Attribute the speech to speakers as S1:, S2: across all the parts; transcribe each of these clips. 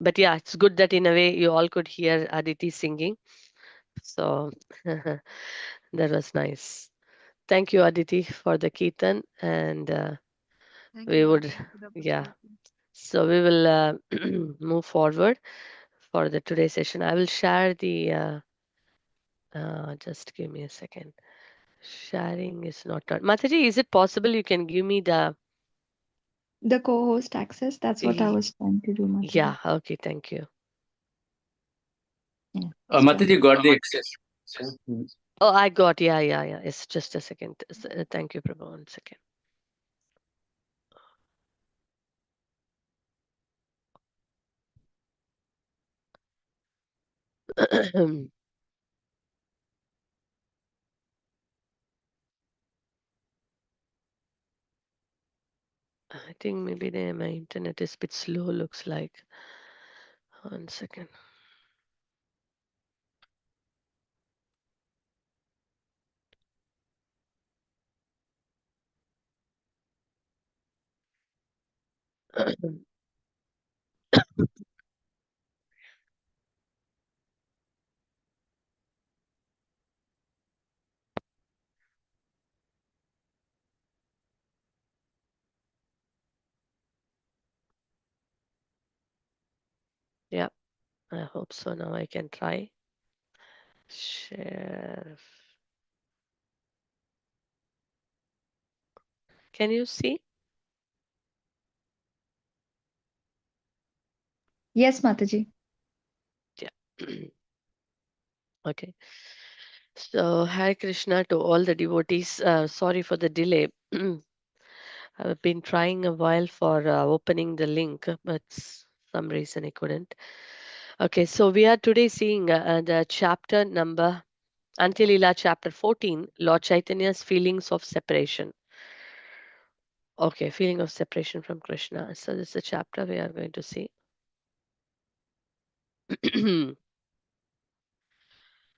S1: But yeah, it's good that in a way you all could hear Aditi singing. So that was nice. Thank you, Aditi, for the Kirtan. And
S2: Thank you,
S1: we would,
S2: Mataji, for the
S1: yeah.
S2: opportunity.
S1: So we will move forward for the today's session. I will share the, just give me a second. Sharing is not done. Mataji, is it possible you can give me the,
S3: The co-host access, that's what I
S1: y-
S3: was trying to do, Mataji.
S1: yeah, okay, thank you.
S3: Yeah, just tell
S4: Mataji
S3: me.
S4: got the access. So,
S1: Oh, I got, yeah, yeah, yeah. It's just a second. Thank you, Prabhu. 1 second. I think maybe my internet is a bit slow, looks like. 1 second. Yeah, I hope so. Now I can try. Share. Can you see?
S3: Yes, Mataji.
S1: Yeah. Okay. So, Hare Krishna to all the devotees. Sorry for the delay. I've been trying a while for opening the link, but some reason I couldn't. Okay, so we are today seeing the chapter number Antilila chapter 14, Lord Chaitanya's feelings of separation. Okay, feeling of separation from Krishna. So this is the chapter we are going to see.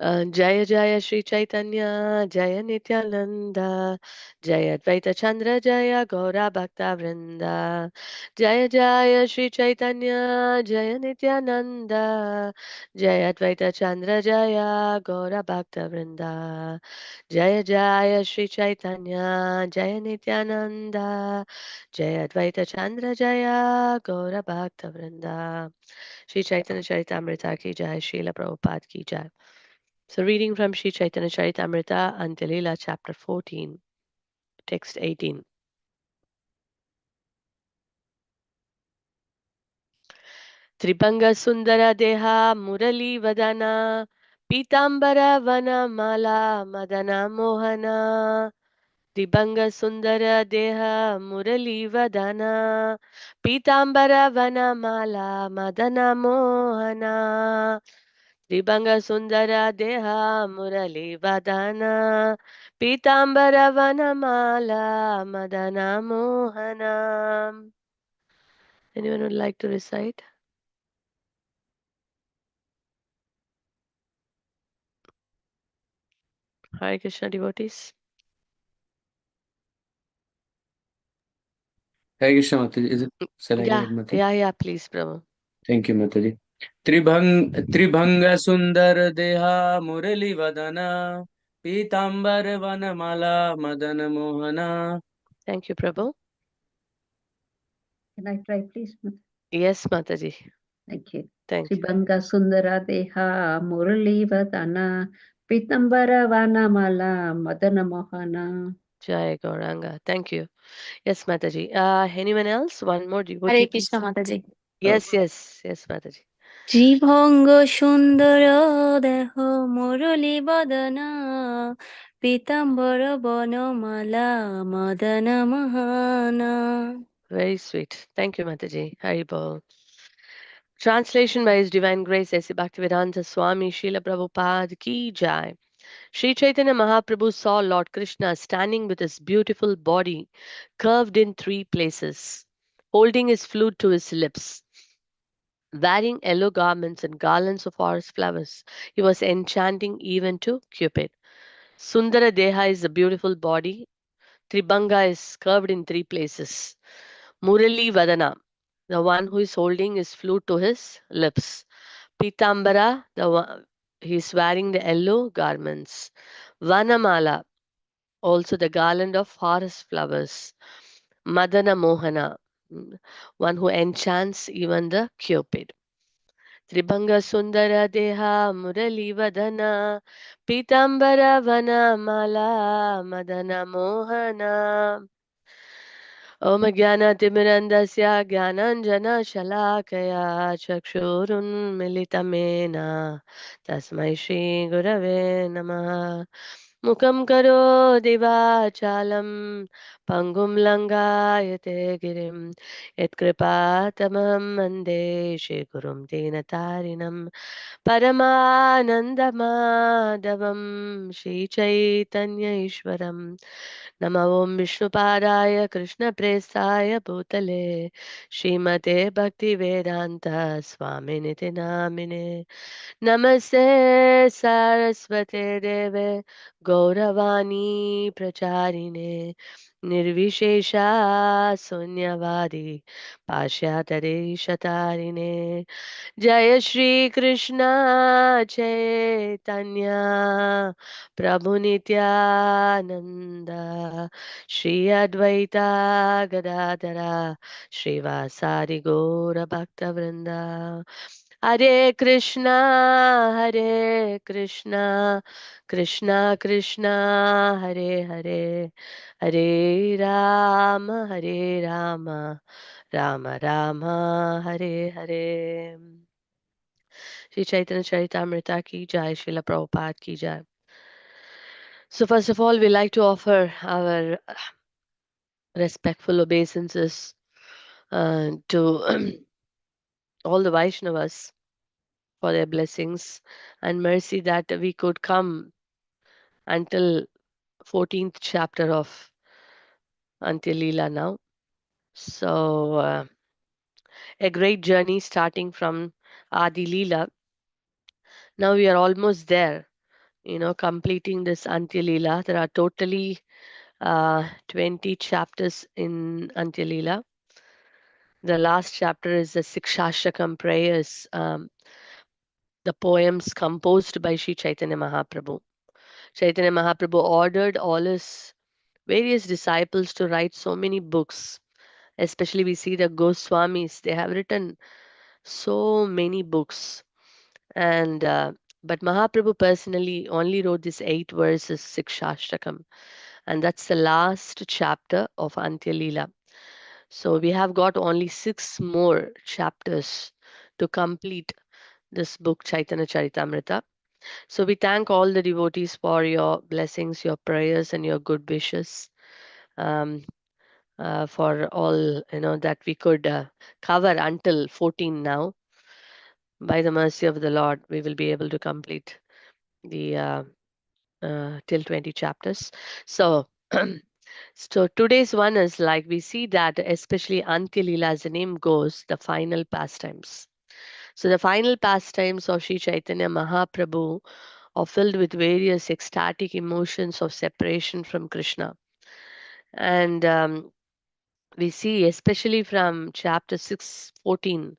S1: Jaya Jaya Sri Chaitanya, Jaya Nityananda, Jaya Advaita Chandra, Jaya Gaura Bhakta Vrinda, Jaya Jaya Sri Chaitanya, Jaya Nityananda, Jaya Advaita Chandra, Jaya Gaura Bhakta Vrinda, Jaya Jaya Sri Chaitanya, Jaya Nityananda, Jaya Advaita Chandra, Jaya Gaura Bhakta Vrinda, Sri Chaitanya Charitamrita ki Jai, Srila Prabhupada ki Jai. So, reading from Sri Chaitanya Charitamrita, Antilila, chapter 14, text 18. Tribanga Sundara Deha Murali Vadana Pitambara Vana Mala Madana Mohana Tribanga Sundara Deha Murali Vadana Pitambara Vana Mala Madana Mohana Tribanga Sundara Deha Murali Vadana Pitambara Vanamala Madana Mohana. Anyone would like to recite? Hare Krishna devotees.
S4: Hare Krishna Mataji. Shall I
S1: Yeah,
S4: guide Mataji?
S1: yeah, please, Prabhu.
S4: Thank you, Mataji. Tribhanga Sundar Deha Murali Vadana Pitambar Vanamala Madana Mohana.
S1: Thank you, Prabhu.
S2: Can I try, please?
S1: Yes, Mataji.
S2: Thank you.
S1: Thank you.
S2: Tribhanga Sundara Deha Murali Vadana Pitambara Vanamala Madana Mohana.
S1: Jai Gauranga. Thank you. Yes, Mataji. Anyone else? One more devotee,
S5: Hare Krishna
S1: please.
S5: Mataji.
S1: Yes, yes, Mataji.
S5: Tribhanga সুন্দর দেহ মুরলী বদনা Pitambar Banamala Madan মহানা.
S1: Very sweet. Thank you, Mataji. Haribol. Translation by His Divine Grace A.C. Bhaktivedanta Swami Srila Prabhupada Ki Jai. Sri Chaitanya Mahaprabhu saw Lord Krishna standing with his beautiful body curved in 3 places, holding his flute to his lips. Wearing yellow garments and garlands of forest flowers, he was enchanting even to Cupid. Sundara Deha is a beautiful body. Tribanga is curved in 3 places. Murali Vadana, the one who is holding his flute to his lips. Pitambara, the one he's wearing the yellow garments. Vanamala, also the garland of forest flowers. Madana Mohana, one who enchants even the Cupid. Tribhanga Sundara Deha Murali Vadana Pitambara Vanamala Madana Mohana. Om Jnana Jnananjana Shalakaya Chakshurun Militamena Tasmai Shri Gurave Namaha. Mukam karo divachalam pangum langayate girim yatkripatamam mande shikurum dinatarinam paramanandamadavam Shri Chaitanya Ishwaram Nama Om Vishnupadaya Krishna Prestaya Bhutale Srimate Bhakti Vedanta Swaminiti Namine Namaste Saraswate Deve Gauravani Pracharine Nirvishesha Sunyavadi Pashyatare Shatarine Jaya Shri Krishna Chaitanya Prabhu Nityananda Shri Advaita Gadadara Srivasari Gaura Bhakta Vrinda Hare Krishna, Krishna Krishna, Hare Hare, Hare Rama, Rama Rama, Hare Hare. Shri Chaitanya Charitamrita ki jai, Srila Prabhupada ki jai. So first of all, we like to offer our respectful obeisances to all the Vaishnavas for their blessings and mercy that we could come until 14th chapter of Antya now. So a great journey starting from Adi Leela. Now we are almost there, completing this Antya There are totally 20 chapters in Antya. The last chapter is the Sikshashtakam prayers, the poems composed by Sri Chaitanya Mahaprabhu. Chaitanya Mahaprabhu ordered all his various disciples to write so many books. Especially we see the Goswamis, they have written so many books. And but Mahaprabhu personally only wrote this 8 verses, Sikshashtakam. And that's the last chapter of Antya Leela. So we have got only 6 more chapters to complete this book, Chaitanya Charitamrita. So we thank all the devotees for your blessings, your prayers, and your good wishes. For all that we could cover until 14 now. By the mercy of the Lord, we will be able to complete the till 20 chapters. So, so today's one is like we see that especially Antya Leela, as the name goes, the final pastimes. So the final pastimes of Sri Chaitanya Mahaprabhu are filled with various ecstatic emotions of separation from Krishna. And we see, especially from chapter 6:14,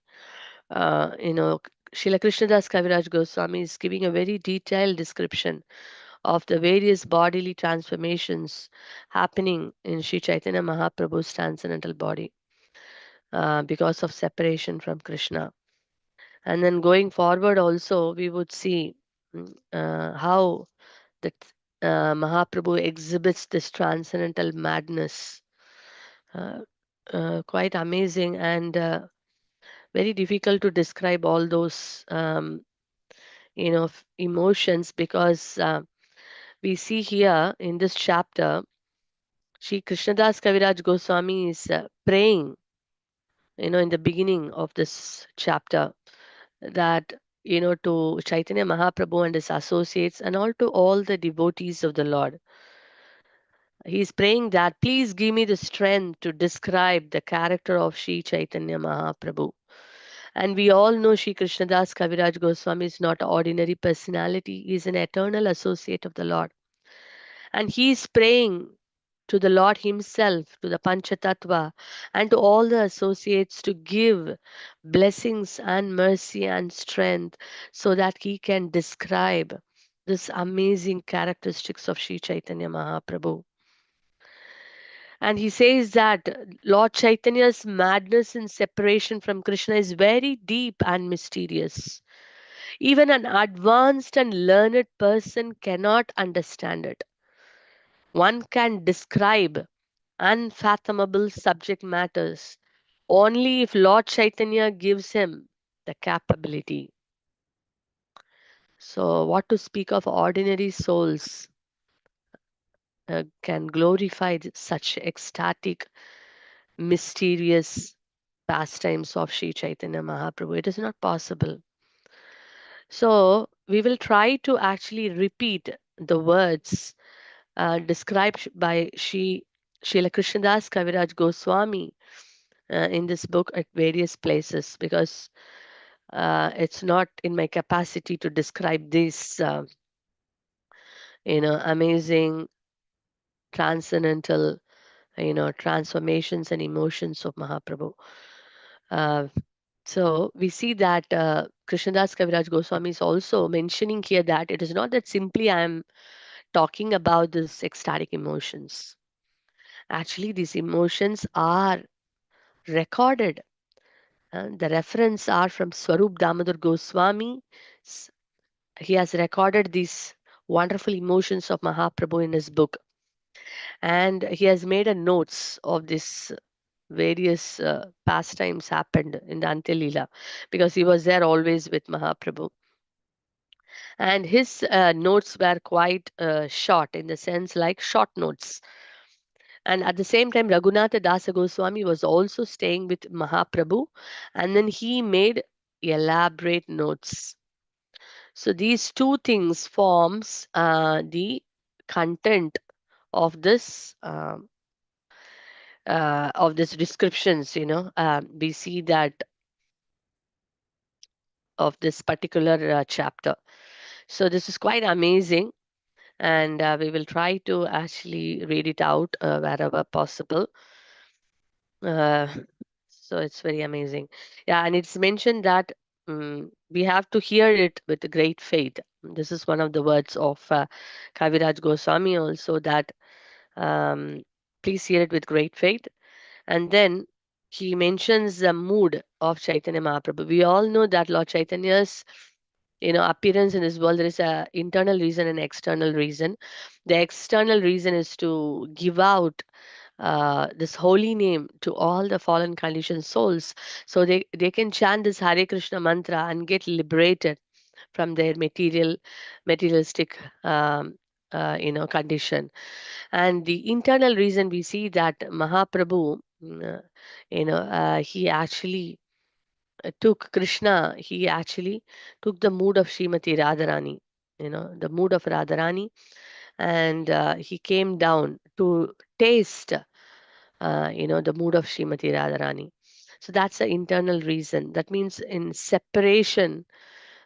S1: Srila Krishnadas Kaviraj Goswami is giving a very detailed description of the various bodily transformations happening in Sri Chaitanya Mahaprabhu's transcendental body because of separation from Krishna. And then going forward, also, we would see how that Mahaprabhu exhibits this transcendental madness. Quite amazing and very difficult to describe all those emotions, because we see here in this chapter Sri Krishnadas Kaviraj Goswami is praying in the beginning of this chapter, that to Chaitanya Mahaprabhu and his associates and all to all the devotees of the Lord. He's praying that please give me the strength to describe the character of Sri Chaitanya Mahaprabhu. And we all know Sri Krishnadas Kaviraj Goswami is not an ordinary personality. He is an eternal associate of the Lord. And he is praying to the Lord Himself, to the Panchatattva, and to all the associates to give blessings and mercy and strength so that He can describe this amazing characteristics of Sri Chaitanya Mahaprabhu. And he says that Lord Chaitanya's madness in separation from Krishna is very deep and mysterious. Even an advanced and learned person cannot understand it. One can describe unfathomable subject matters only if Lord Chaitanya gives him the capability. So, what to speak of ordinary souls can glorify such ecstatic, mysterious pastimes of Sri Chaitanya Mahaprabhu? It is not possible. So, we will try to actually repeat the words described by Srila Krishnadas Kaviraj Goswami in this book at various places, because it's not in my capacity to describe these, amazing, transcendental, transformations and emotions of Mahaprabhu. Uh, so we see that Krishnadas Kaviraj Goswami is also mentioning here that it is not that simply I am talking about these ecstatic emotions. Actually, these emotions are recorded. The reference are from Swarup Damodar Goswami. He has recorded these wonderful emotions of Mahaprabhu in his book, and he has made a notes of this various pastimes happened in the Antilila, because he was there always with Mahaprabhu. And his notes were quite short, in the sense like short notes. And at the same time, Raghunatha Dasa Goswami was also staying with Mahaprabhu, and then he made elaborate notes. So these two things forms the content of this descriptions. We see that of this particular chapter. So this is quite amazing, and we will try to actually read it out wherever possible. Uh, so it's very amazing. Yeah, and it's mentioned that we have to hear it with great faith. This is one of the words of Kaviraj Goswami also, that um, please hear it with great faith. And then he mentions the mood of Chaitanya Mahaprabhu. We all know that Lord Chaitanya's appearance in this world, there is a internal reason and external reason. The external reason is to give out this holy name to all the fallen conditioned souls, so they can chant this Hare Krishna mantra and get liberated from their materialistic condition. And the internal reason, we see that Mahaprabhu, he actually took Krishna, he actually took the mood of Srimati Radharani, the mood of Radharani, and he came down to taste, the mood of Srimati Radharani. So that's the internal reason. That means in separation,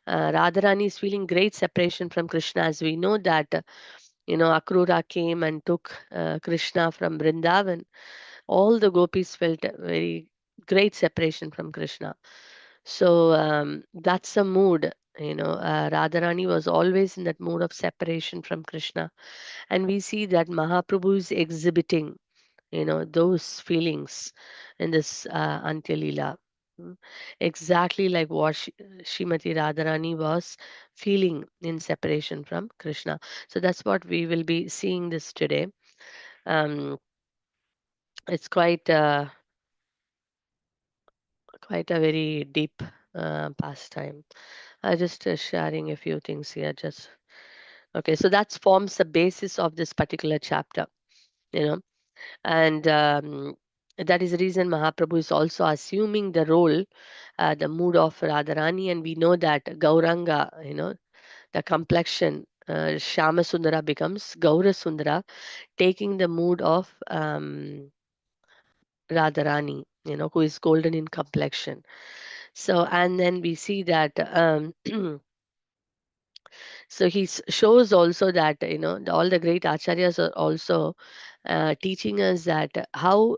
S1: Radharani is feeling great separation from Krishna, as we know that, Akrura came and took Krishna from Vrindavan. All the gopis felt a very great separation from Krishna. So that's a mood. Radharani was always in that mood of separation from Krishna. And we see that Mahaprabhu is exhibiting, those feelings in this Antya-lila. Exactly like what Srimati Radharani was feeling in separation from Krishna. So that's what we will be seeing this today. Um, it's quite a very deep pastime. I just sharing a few things here. Just okay. So that forms the basis of this particular chapter. You know, and that is the reason Mahaprabhu is also assuming the role, the mood of Radharani, and we know that Gauranga, the complexion, Shama Sundara becomes Gaura Sundara, taking the mood of Radharani, who is golden in complexion. So, and then we see that. So he shows also that all the great acharyas are also teaching us that how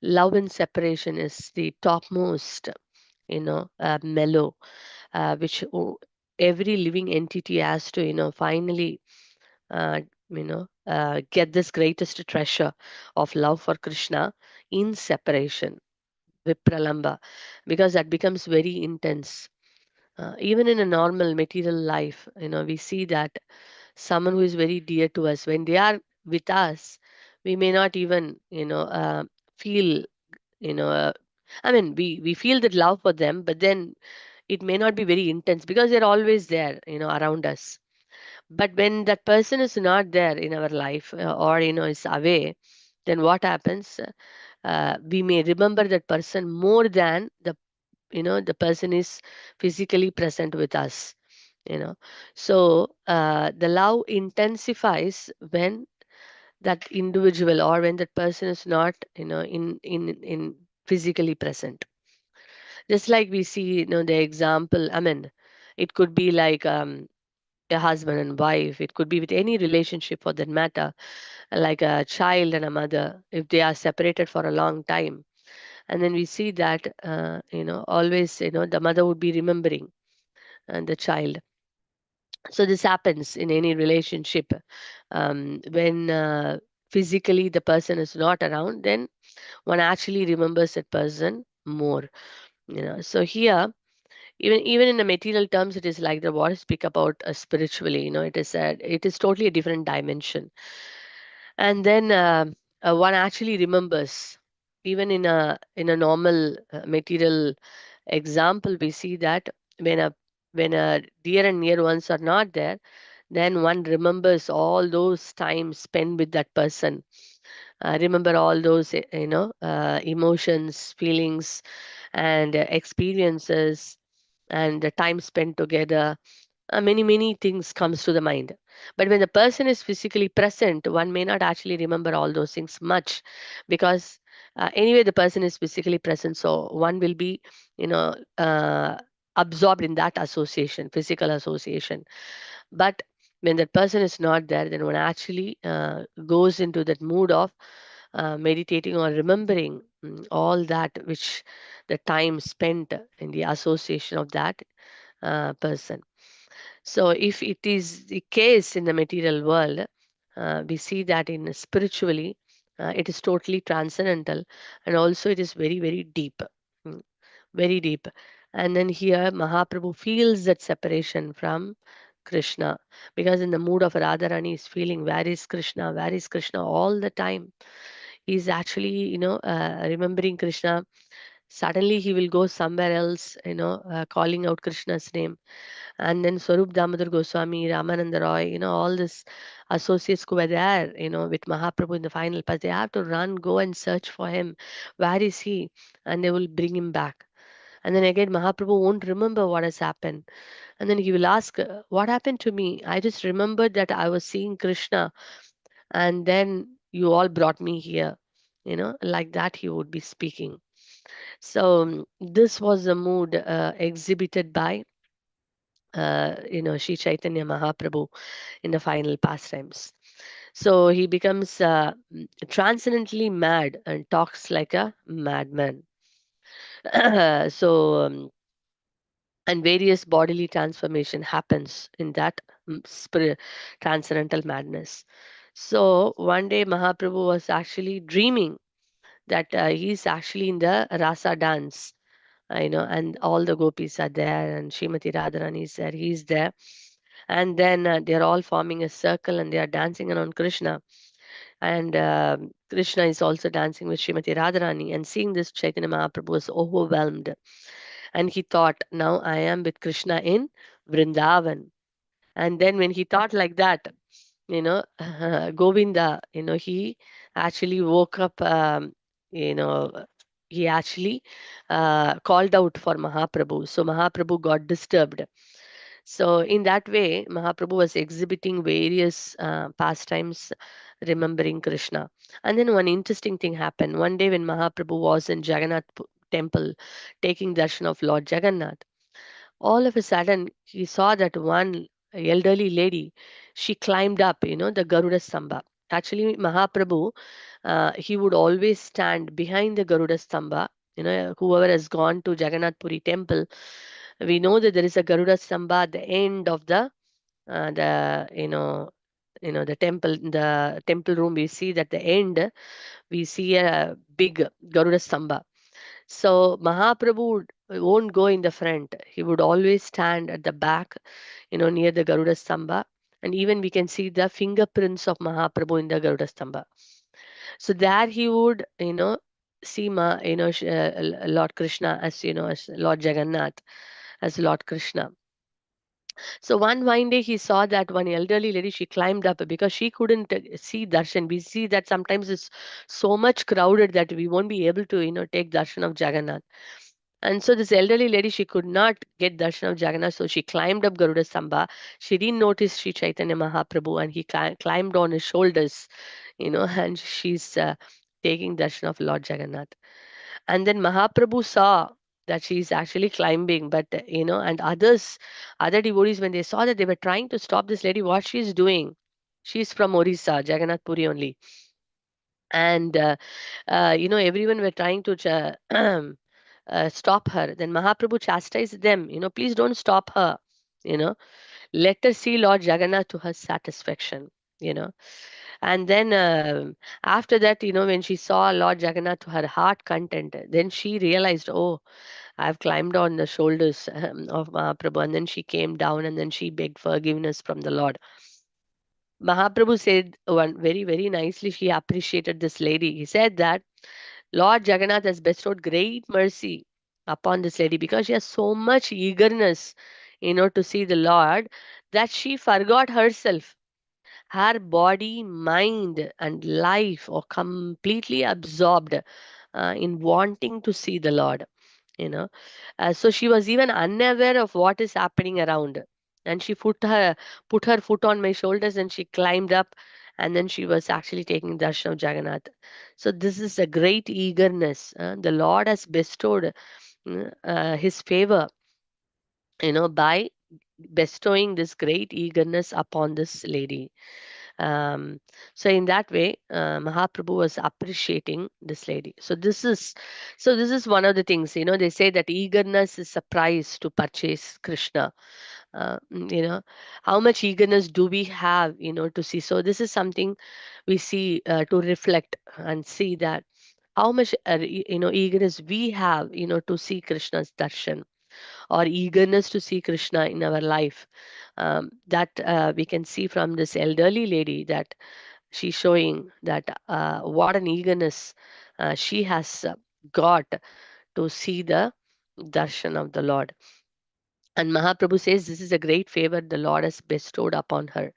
S1: love and separation is the topmost, mellow, which every living entity has to, finally, uh, get this greatest treasure of love for Krishna in separation, Vipralamba, because that becomes very intense. Even in a normal material life, we see that someone who is very dear to us, when they are with us, we may not even, feel, you know, uh, I mean, we feel that love for them, but then it may not be very intense because they're always there, around us. But when that person is not there in our life, or, is away, then what happens? We may remember that person more than the person is physically present with us, you know so the love intensifies when that individual or when that person is not, in physically present. Just like we see, the example, I mean, it could be like, a husband and wife, it could be with any relationship for that matter, like a child and a mother, if they are separated for a long time, and then we see that, always, the mother would be remembering the child. So this happens in any relationship, when physically the person is not around, then one actually remembers that person more. So here, even in the material terms, it is like the what I speak about, spiritually, it is totally a different dimension. And then one actually remembers, even in a normal material example, we see that when a dear and near ones are not there, then one remembers all those times spent with that person. Remember all those, emotions, feelings, and experiences, and the time spent together. Many things comes to the mind. But when the person is physically present, one may not actually remember all those things much, because anyway the person is physically present, so one will be, you know absorbed in that association, physical association. But when that person is not there, then one actually goes into that mood of meditating or remembering, all that which the time spent in the association of that person. So, if it is the case in the material world, we see that in spiritually, it is totally transcendental, and also it is very, very deep, mm, very deep. And then here, Mahaprabhu feels that separation from Krishna, because in the mood of Radharani is feeling, where is Krishna, where is Krishna all the time. He's actually, remembering Krishna. Suddenly, he will go somewhere else, calling out Krishna's name. And then Swarup Damodar Goswami, Ramananda Roy, all this associates who were there, with Mahaprabhu in the final pass, they have to run, go and search for him. Where is he? And they will bring him back. And then again, Mahaprabhu won't remember what has happened. And then he will ask, what happened to me? I just remembered that I was seeing Krishna, and then you all brought me here. Like that he would be speaking. So this was the mood exhibited by Sri Chaitanya Mahaprabhu in the final pastimes. So he becomes transcendently mad and talks like a madman. so and various bodily transformation happens in that spirit, transcendental madness. So one day Mahaprabhu was actually dreaming that he's actually in the rasa dance, and all the gopis are there, and Srimati Radharani is there, he's there, and then they're all forming a circle and they are dancing around Krishna, and Krishna is also dancing with Srimati Radharani. And seeing this, Chaitanya Mahaprabhu was overwhelmed, and he thought, now I am with Krishna in Vrindavan. And then when he thought like that, Govinda, he actually woke up, you know he actually called out for Mahaprabhu, so Mahaprabhu got disturbed. So in that way, Mahaprabhu was exhibiting various pastimes, remembering Krishna. And then one interesting thing happened. One day when Mahaprabhu was in Jagannath temple taking darshan of Lord Jagannath, all of a sudden he saw that one elderly lady, she climbed up, the Garuda Stamba. Actually, Mahaprabhu he would always stand behind the Garuda Stamba. Whoever has gone to Jagannath Puri temple, we know that there is a Garuda Stamba at the end of the the temple room. We see that the end we see a big Garuda Stamba. So Mahaprabhu won't go in the front. He would always stand at the back, near the Garuda Stamba. And even we can see the fingerprints of Mahaprabhu in the Garuda Stamba. So there he would, see Lord Krishna as, as Lord Jagannath, as Lord Krishna. So one fine day he saw that one elderly lady, she climbed up because she couldn't see darshan. We see that sometimes it's so much crowded that we won't be able to, take darshan of Jagannath. And so this elderly lady, she could not get darshan of Jagannath, so she climbed up Garuda Stamba. She didn't notice Sri Chaitanya Mahaprabhu, and he climbed on his shoulders, and she's taking darshan of Lord Jagannath. And then Mahaprabhu saw that she's actually climbing, but and other devotees, when they saw that they were trying to stop this lady, what she's doing, she's from Orissa, Jagannath Puri only, and everyone were trying to stop her. Then Mahaprabhu chastised them, please don't stop her, you know let her see Lord Jagannath to her satisfaction. you know and then after that, when she saw Lord Jagannath to her heart content, then she realized, oh, I've climbed on the shoulders of Mahaprabhu. And then she came down and then she begged forgiveness from the Lord. Mahaprabhu said one very, very nicely, she appreciated this lady. He said that Lord Jagannath has bestowed great mercy upon this lady because she has so much eagerness, to see the Lord, that she forgot herself. Her body, mind, and life are completely absorbed in wanting to see the Lord. you know so she was even unaware of what is happening around, and she put her foot on my shoulders and she climbed up, and then she was actually taking darshan of Jagannath. So this is a great eagerness. The Lord has bestowed his favor, by bestowing this great eagerness upon this lady. um, so in that way, Mahaprabhu was appreciating this lady. So this is one of the things, they say that eagerness is a price to purchase Krishna. How much eagerness do we have, to see? So this is something we see, to reflect and see that how much eagerness we have, to see Krishna's darshan, or eagerness to see Krishna in our life. That we can see from this elderly lady, that she's showing that what an eagerness she has got to see the darshan of the Lord. And Mahaprabhu says this is a great favor the Lord has bestowed upon her.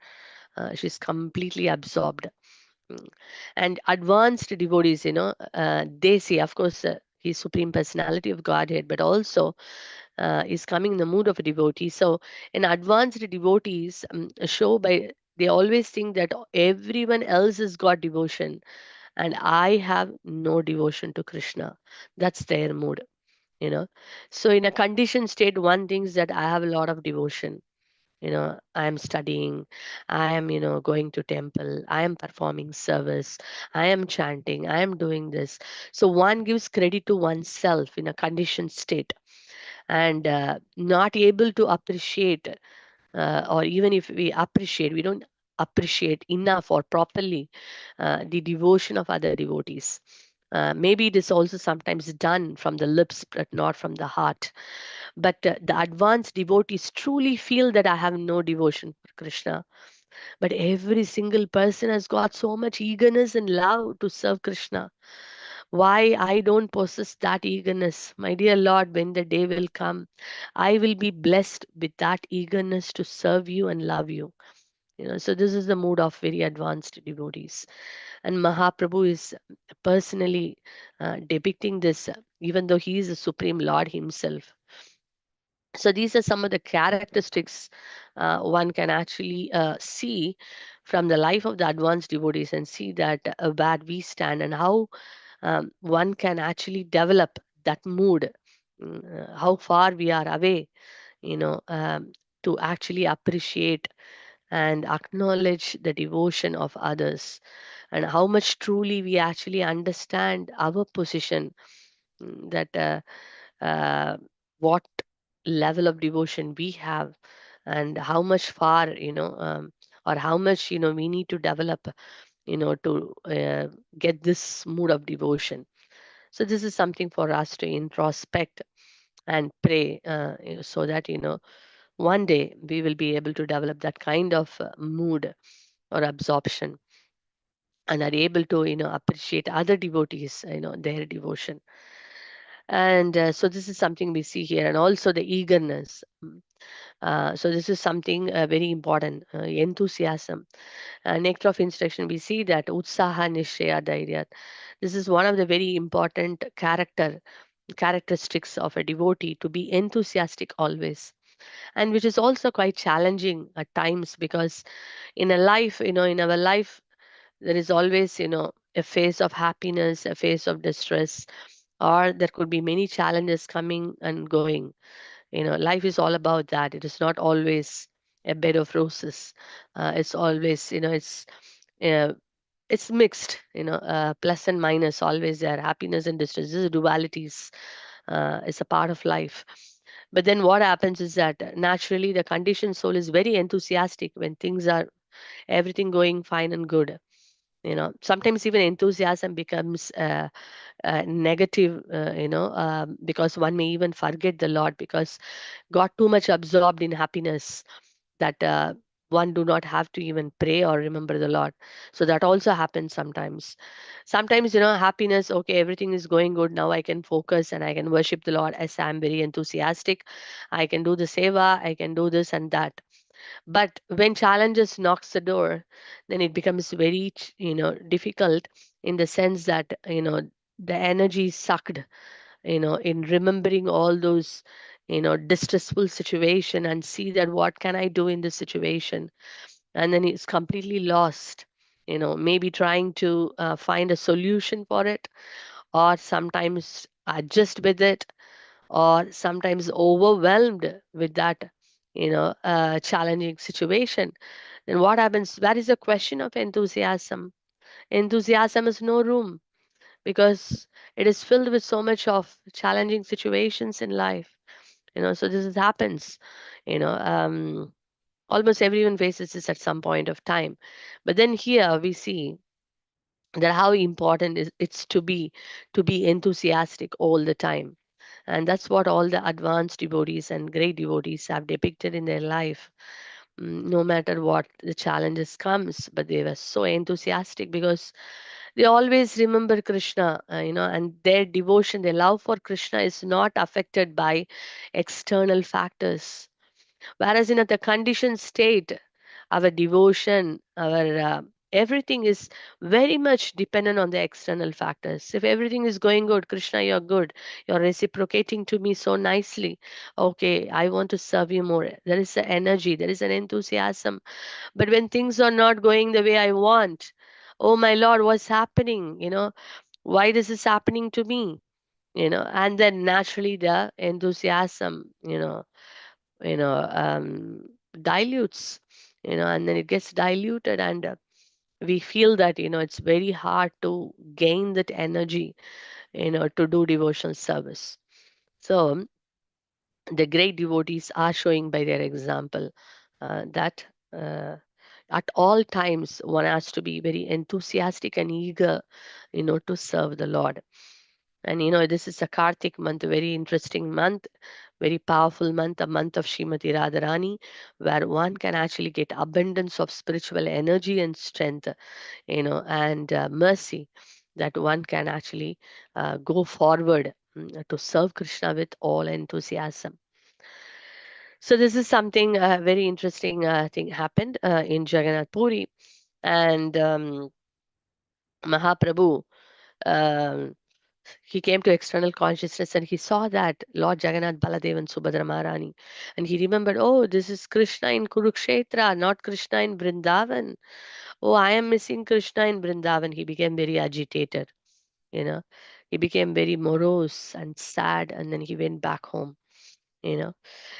S1: She's completely absorbed. Mm. And advanced devotees, they see, of course, He's Supreme Personality of Godhead, but also is coming in the mood of a devotee. So, in advanced devotees, show by they always think that everyone else has got devotion and I have no devotion to Krishna. That's their mood. you know. So, in a conditioned state, one thinks that I have a lot of devotion. I am studying, I am, going to temple, I am performing service, I am chanting, I am doing this. So one gives credit to oneself in a conditioned state, and not able to appreciate, or even if we appreciate, we don't appreciate enough or properly the devotion of other devotees. Maybe it is also sometimes done from the lips but not from the heart. But the advanced devotees truly feel that I have no devotion for Krishna, but every single person has got so much eagerness and love to serve Krishna. Why I don't possess that eagerness? My dear Lord, when the day will come, I will be blessed with that eagerness to serve you and love you. So this is the mood of very advanced devotees. And Mahaprabhu is personally depicting this, even though he is the Supreme Lord himself. So these are some of the characteristics one can actually see from the life of the advanced devotees, and see that where we stand and how one can actually develop that mood, how far we are away, you know, um, to actually appreciate and acknowledge the devotion of others, and how much truly we actually understand our position, that uh, what level of devotion we have, and how much far, or how much, we need to develop, to get this mood of devotion. So this is something for us to introspect and pray, so that, one day we will be able to develop that kind of mood or absorption, and are able to, appreciate other devotees, their devotion. And so this is something we see here, and also the eagerness. So this is something very important, enthusiasm. Nectar of instruction, we see that utsaha nishaya dhairya. This is one of the very important characteristics of a devotee, to be enthusiastic always, and which is also quite challenging at times, because in a life, in our life, there is always, a phase of happiness, a phase of distress, or there could be many challenges coming and going. Life is all about that. It is not always a bed of roses. It's always, uh, it's mixed, plus and minus always there, happiness and distress. This is dualities. It's a part of life. But then what happens is that naturally the conditioned soul is very enthusiastic when things are everything going fine and good. Sometimes even enthusiasm becomes negative, because one may even forget the Lord, because got too much absorbed in happiness, that one do not have to even pray or remember the Lord. So that also happens sometimes. Sometimes, happiness, okay, everything is going good, now I can focus and I can worship the Lord, as I'm very enthusiastic, I can do the seva, I can do this and that. But when challenges knocks the door, then it becomes very difficult, in the sense that, the energy is sucked, in remembering all those, distressful situation, and see that what can I do in this situation, and then it's completely lost, maybe trying to find a solution for it, or sometimes adjust with it, or sometimes overwhelmed with that, challenging situation. Then what happens? Where is the question of enthusiasm? Enthusiasm has no room, because it is filled with so much of challenging situations in life. So happens. You know, almost everyone faces this at some point of time. But then here we see that how important it's to be enthusiastic all the time, and that's what all the advanced devotees and great devotees have depicted in their life. No matter what the challenges comes, but they were so enthusiastic, because they always remember Krishna, and their devotion, their love for Krishna is not affected by external factors. Whereas in the conditioned state, our devotion, our everything is very much dependent on the external factors. If everything is going good, Krishna, you're good, you're reciprocating to me so nicely. Okay, I want to serve you more. There is an energy, there is an enthusiasm. But when things are not going the way I want, oh my Lord, what's happening? Why this is happening to me? And then naturally the enthusiasm, dilutes, and then it gets diluted, and we feel that, it's very hard to gain that energy, to do devotional service. So the great devotees are showing by their example that uh, at all times one has to be very enthusiastic and eager, to serve the Lord. And this is a Kartik month, a very interesting month, very powerful month, a month of Srimati Radharani, where one can actually get abundance of spiritual energy and strength, and mercy, that one can actually go forward, to serve Krishna with all enthusiasm. So this is something very interesting thing happened in Jagannath Puri, and Mahaprabhu. um he came to external consciousness, and he saw that Lord Jagannath, Baladev, and Subhadra Maharani. And he remembered, oh, this is Krishna in Kurukshetra, not Krishna in Vrindavan. Oh, I am missing Krishna in Vrindavan. He became very agitated, you know. He became very morose and sad, and then he went back home, you know.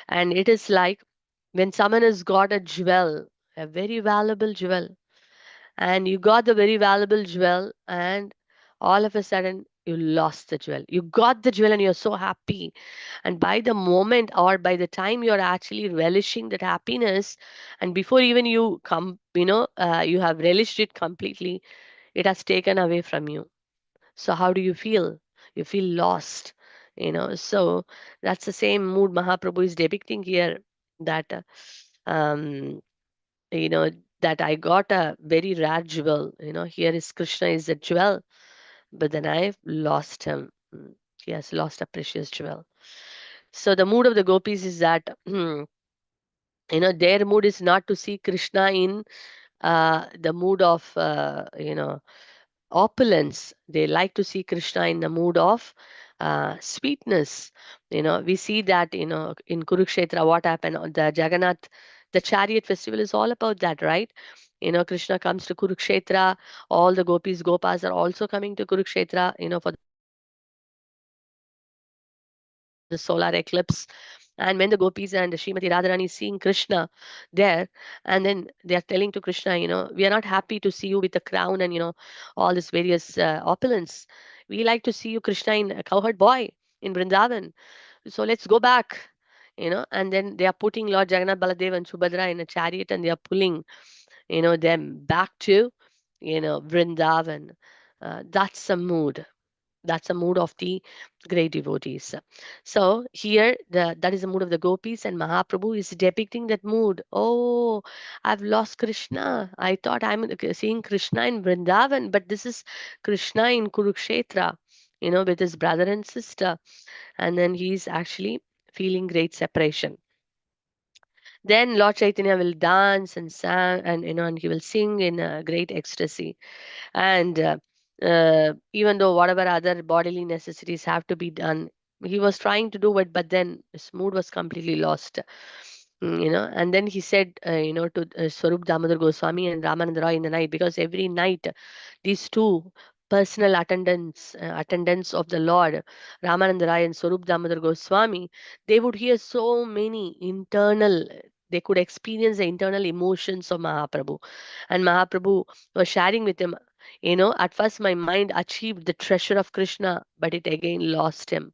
S1: And it is like when someone has got a jewel, a very valuable jewel. And you got the very valuable jewel, and all of a sudden you lost the jewel. You got the jewel and you're so happy. And by the moment, or by the time you're actually relishing that happiness, and before even you come, you have relished it completely, it has taken away from you. So how do you feel? You feel lost. So that's the same mood Mahaprabhu is depicting here, that um you know that I got a very rare jewel. Here is Krishna is a jewel, but then I've lost him. He has lost a precious jewel. So the mood of the gopis is that their mood is not to see Krishna in the mood of opulence. They like to see Krishna in the mood of sweetness. We see that in Kurukshetra what happened on the Jagannath. The chariot festival is all about that, right? Krishna comes to Kurukshetra. All the gopis, gopas are also coming to Kurukshetra, for the solar eclipse. And when the gopis and Srimati Radharani is seeing Krishna there, and then they are telling to Krishna, we are not happy to see you with the crown and all this various opulence. We like to see you Krishna in a cowherd boy in Vrindavan. So let's go back. And then they are putting Lord Jagannath, Baladev and Subhadra in a chariot, and they are pulling them back to Vrindavan. That's a mood. That's a mood of the great devotees. So here, that is the mood of the gopis, and Mahaprabhu is depicting that mood. Oh, I've lost Krishna. I thought I'm seeing Krishna in Vrindavan, but this is Krishna in Kurukshetra, with his brother and sister. And then he's actually feeling great separation. Then Lord Chaitanya will dance and sing, and he will sing in great ecstasy. And even though whatever other bodily necessities have to be done, he was trying to do it, but then his mood was completely lost. And then he said, to Swarup Damodar Goswami and Ramananda Roy in the night, because every night these two personal attendants of the Lord, Ramananda Roy and Swarup Damodar Goswami, they would hear so many internal, they could experience the internal emotions of Mahaprabhu. And Mahaprabhu was sharing with him, at first my mind achieved the treasure of Krishna, but it again lost him.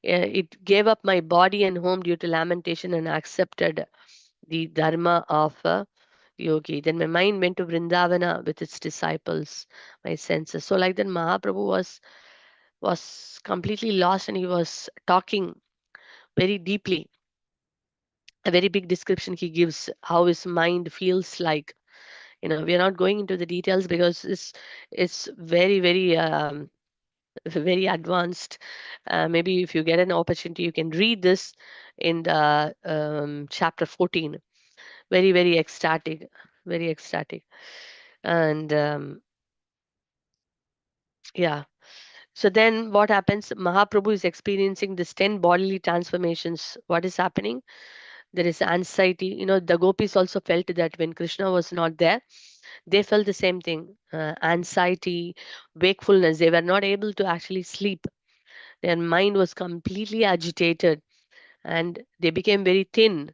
S1: It gave up my body and home due to lamentation and accepted the dharma of a yogi. Then my mind went to Vrindavana with its disciples, my senses. So like that, Mahaprabhu was completely lost, and he was talking very deeply. A very big description he gives how his mind feels like. We are not going into the details because it's very very very advanced. Maybe if you get an opportunity, you can read this in the chapter 14. Very very ecstatic, very ecstatic. And yeah. So then what happens? Mahaprabhu is experiencing this 10 bodily transformations. What is happening? There is anxiety. The gopis also felt that when Krishna was not there, they felt the same thing. Anxiety, wakefulness. They were not able to actually sleep. Their mind was completely agitated, and they became very thin.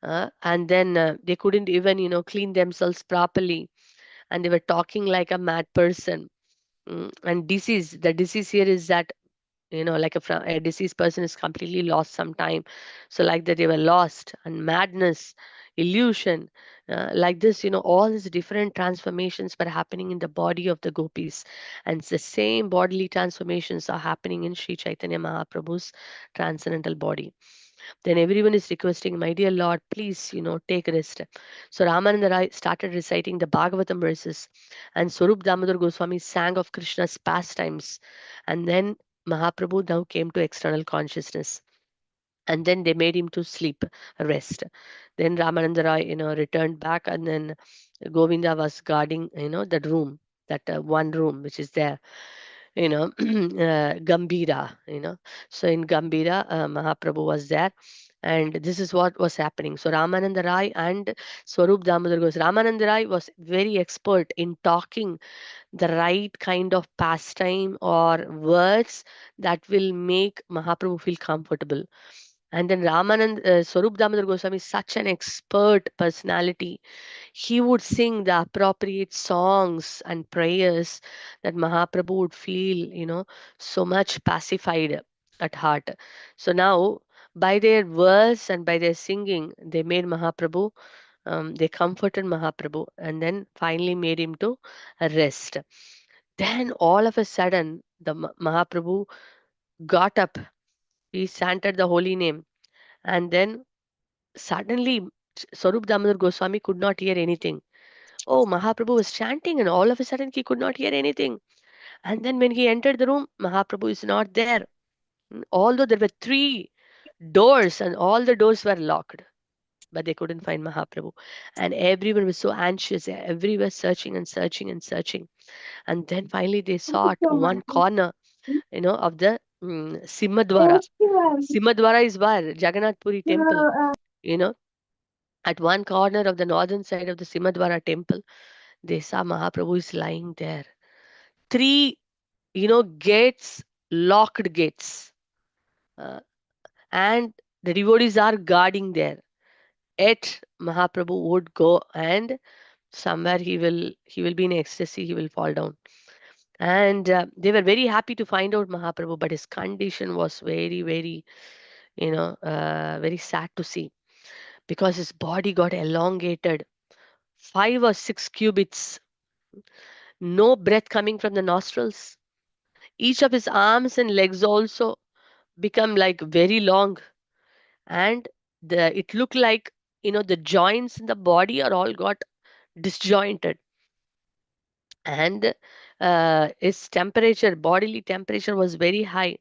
S1: And then they couldn't even, clean themselves properly, and they were talking like a mad person. And disease, the disease here is that, like a deceased person is completely lost sometime. So like that, they were lost, and madness, illusion, like this, all these different transformations were happening in the body of the gopis. And the same bodily transformations are happening in Sri Chaitanya Mahaprabhu's transcendental body. Then everyone is requesting, my dear Lord, please, take rest. So Ramananda Rai started reciting the Bhagavatam verses, and Swarup Damodar Goswami sang of Krishna's pastimes. And then Mahaprabhu now came to external consciousness. And then they made him to sleep, rest. Then Ramananda Rai, returned back, and then Govinda was guarding, that room, that one room which is there, Gambira, So in Gambira, Mahaprabhu was there, and this is what was happening. So Ramananda Rai and Swarup Damodar goes. Ramananda Rai was very expert in talking the right kind of pastime or words that will make Mahaprabhu feel comfortable. And then Ramanand, Swarup Damodar Goswami is such an expert personality. He would sing the appropriate songs and prayers that Mahaprabhu would feel, so much pacified at heart. So now, by their verse and by their singing, they made Mahaprabhu, they comforted Mahaprabhu and then finally made him to rest. Then all of a sudden, the Mahaprabhu got up, he chanted the holy name, and then suddenly Swarup Damodar Goswami could not hear anything. Oh, Mahaprabhu was chanting, and all of a sudden he could not hear anything. And then when he entered the room, Mahaprabhu is not there. Although there were three doors, and all the doors were locked, but they couldn't find Mahaprabhu. And everyone was so anxious, everywhere searching and searching and searching. And then finally they saw at one corner, of the Simhadwara. Simhadwara is where? Jagannath Puri temple. You know, at one corner of the northern side of the Simhadwara temple, they saw Mahaprabhu is lying there. Three, gates, locked gates. Uh, and the devotees are guarding there. Yet Mahaprabhu would go and somewhere he will be in ecstasy, he will fall down. And they were very happy to find out Mahaprabhu, but his condition was very, very, very sad to see because his body got elongated, 5 or 6 cubits, no breath coming from the nostrils. Each of his arms and legs also become like very long, and it looked like the joints in the body are all got disjointed, and his temperature, bodily temperature was very high.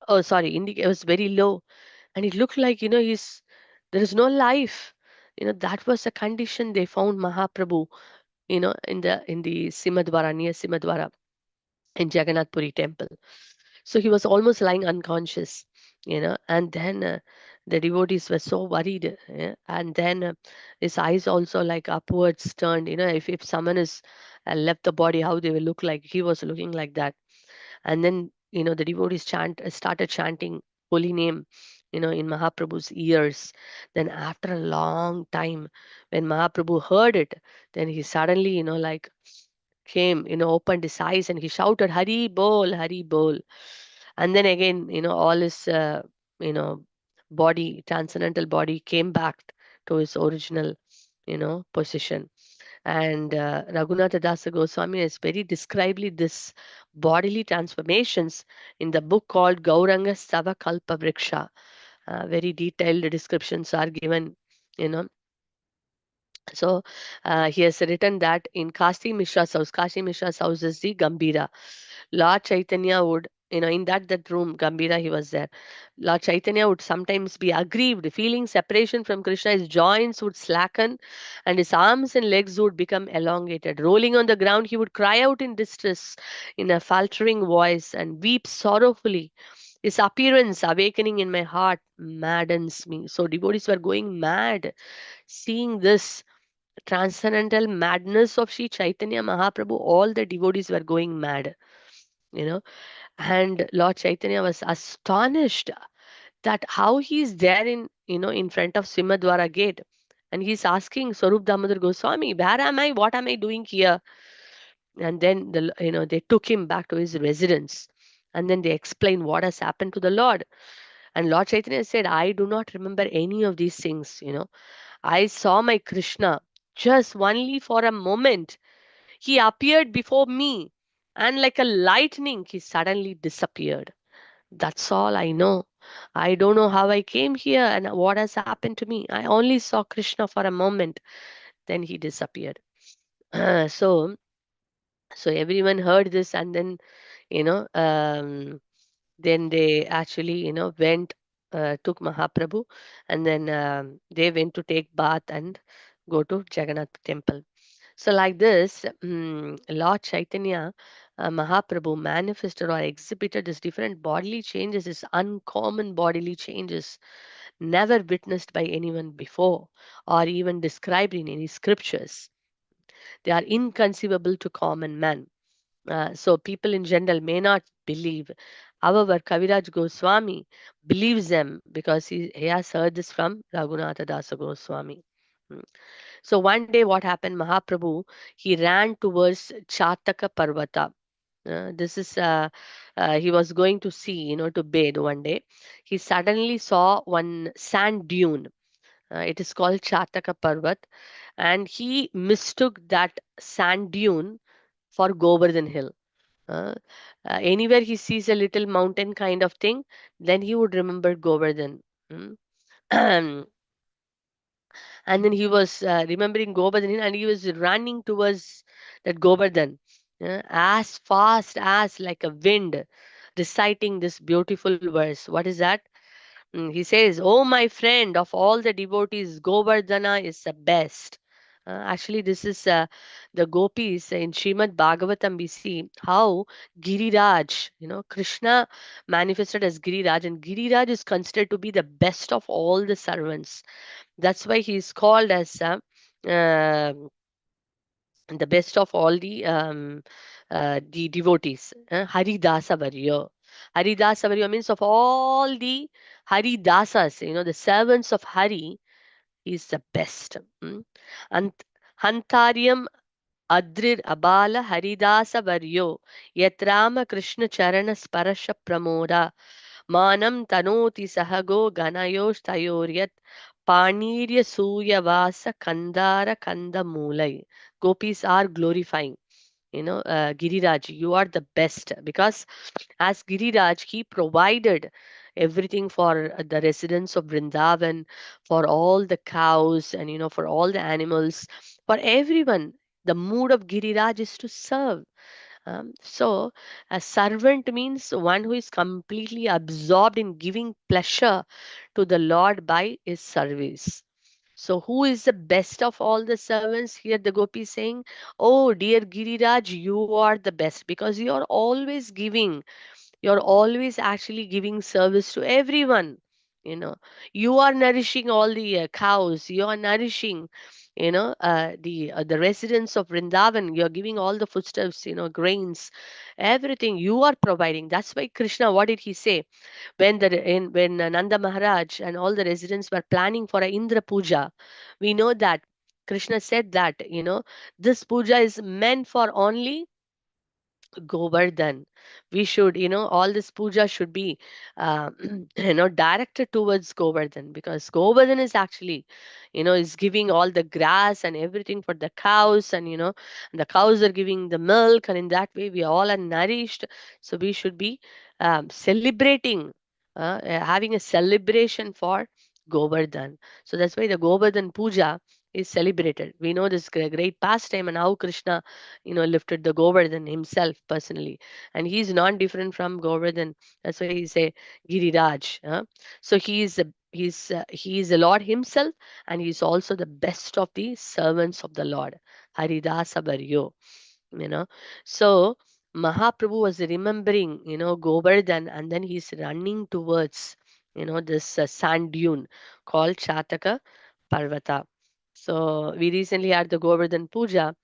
S1: Oh, sorry, it was very low, and it looked like there is no life. That was the condition they found Mahaprabhu. In the Simadwara, near Simadwara, in Jagannath Puri temple. So he was almost lying unconscious, and then the devotees were so worried. And then his eyes also like upwards turned, if someone is left the body, how they will look like. He was looking like that. And then, the devotees started chanting holy name, in Mahaprabhu's ears. Then after a long time, when Mahaprabhu heard it, then he suddenly, like came, opened his eyes and he shouted, Hari Bol, Hari Bol. And then again, all his, body, transcendental body came back to his original, position. And Raghunatha Dasa Goswami has very describedly this bodily transformations in the book called Gauranga Sava Kalpa Vriksha. Very detailed descriptions are given, you know, so he has written that in Kasi Mishra's house, Kasi Mishra's house is the Gambira. Lord Chaitanya would, in that room, Gambira, he was there. Lord Chaitanya would sometimes be aggrieved, feeling separation from Krishna. His joints would slacken and his arms and legs would become elongated. Rolling on the ground, he would cry out in distress in a faltering voice and weep sorrowfully. His appearance awakening in my heart maddens me. So devotees were going mad seeing this transcendental madness of Sri Chaitanya Mahaprabhu. All the devotees were going mad, you know, and Lord Chaitanya was astonished that how he is there in front of Simadwara gate, and he's asking Swarup Damodar Goswami, where am I? What am I doing here? And then they took him back to his residence, and then they explained what has happened to the Lord. And Lord Chaitanya said, I do not remember any of these things. I saw my Krishna just only for a moment. He appeared before me, and like a lightning, he suddenly disappeared. That's all I know. I don't know how I came here and what has happened to me. I only saw Krishna for a moment, then he disappeared. So, everyone heard this, and then you know, then they actually went, took Mahaprabhu, and then they went to take bath and go to Jagannath temple. So, like this, Lord Chaitanya Mahaprabhu manifested or exhibited these different bodily changes, these uncommon bodily changes, never witnessed by anyone before or even described in any scriptures. They are inconceivable to common man. So, people in general may not believe. However, Kaviraj Goswami believes them because he has heard this from Raghunatha Dasa Goswami. Mm. So one day what happened, Mahaprabhu, he ran towards Chataka Parvata. This is he was going to see, to bathe one day. He suddenly saw one sand dune. It is called Chataka Parvat, and he mistook that sand dune for Govardhan Hill. Uh, Anywhere he sees a little mountain kind of thing, then he would remember Govardhan. Mm. And then he was remembering Govardhan and he was running towards that Govardhan as fast as like a wind, reciting this beautiful verse. What is that? He says, "Oh, my friend, of all the devotees, Govardhana is the best." Actually, this is the gopis in Srimad Bhagavatam. We see how Giriraj, Krishna manifested as Giriraj, and Giriraj is considered to be the best of all the servants. That's why he is called as the best of all the devotees. Haridasa Varya. Haridasa Varya means of all the Haridasas, the servants of Hari, he is the best. And Hantaryam Adrir Abala Haridasa Varyo Yatrama Krishna Charana Sparasha Pramoda Manam Tanoti Sahago Ganayosh Tayoryat Panirya Suya Kandara Kanda Mulai. Gopis are glorifying. Giriraj, you are the best because as Giriraj, he provided everything for the residents of Vrindavan, for all the cows and for all the animals, for everyone. The mood of Giriraj is to serve. So, a servant means one who is completely absorbed in giving pleasure to the Lord by his service. So, who is the best of all the servants? Here, the gopi is saying, "Oh, dear Giriraj, you are the best because you are always giving. You're always actually giving service to everyone. You know, you are nourishing all the cows. You are nourishing, the residents of Vrindavan. You're giving all the foodstuffs, grains, everything. You are providing. That's why Krishna. What did he say when Nanda Maharaj and all the residents were planning for a Indra puja? We know that Krishna said that this puja is meant for only Govardhan. We should, all this puja should be, uh, directed towards Govardhan because Govardhan is actually, is giving all the grass and everything for the cows, and the cows are giving the milk, and in that way we all are nourished. So we should be celebrating, having a celebration for Govardhan. So that's why the Govardhan puja is celebrated. We know this great pastime and how Krishna lifted the Govardhan himself personally, and he's not different from Govardhan. That's why he say Giriraj. So he is the Lord himself, and he's also the best of the servants of the Lord. Haridasa Baryo. you know so Mahaprabhu was remembering Govardhan, and then he's running towards this sand dune called Chataka Parvata. So we recently had the Govardhan Puja,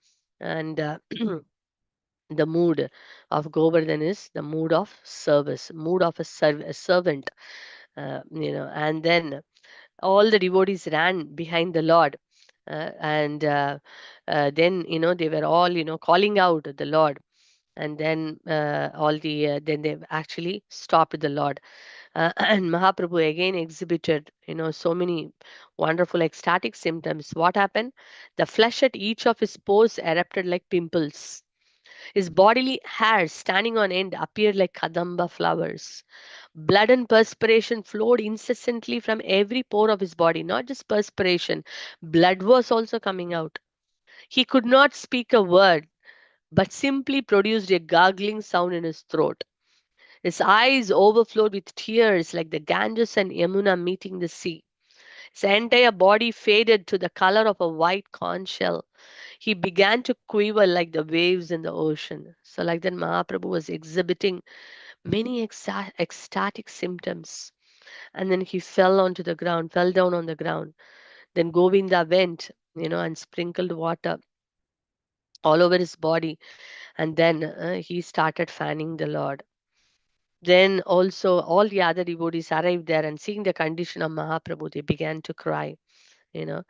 S1: and the mood of Govardhan is the mood of service, mood of a servant. And then all the devotees ran behind the Lord, and then they were all calling out the Lord, and then then they actually stopped the Lord. And Mahaprabhu again exhibited so many wonderful ecstatic symptoms. What happened? The flesh at each of his pores erupted like pimples. His bodily hairs standing on end appeared like kadamba flowers. Blood and perspiration flowed incessantly from every pore of his body. Not just perspiration, blood was also coming out. He could not speak a word, but simply produced a gargling sound in his throat. His eyes overflowed with tears like the Ganges and Yamuna meeting the sea. His entire body faded to the color of a white conch shell. He began to quiver like the waves in the ocean. So, like that, Mahaprabhu was exhibiting many ecstatic symptoms. And then he fell down on the ground. Then Govinda went, and sprinkled water all over his body. And then he started fanning the Lord. Then also all the other devotees arrived there, and seeing the condition of Mahaprabhu, they began to cry. You know,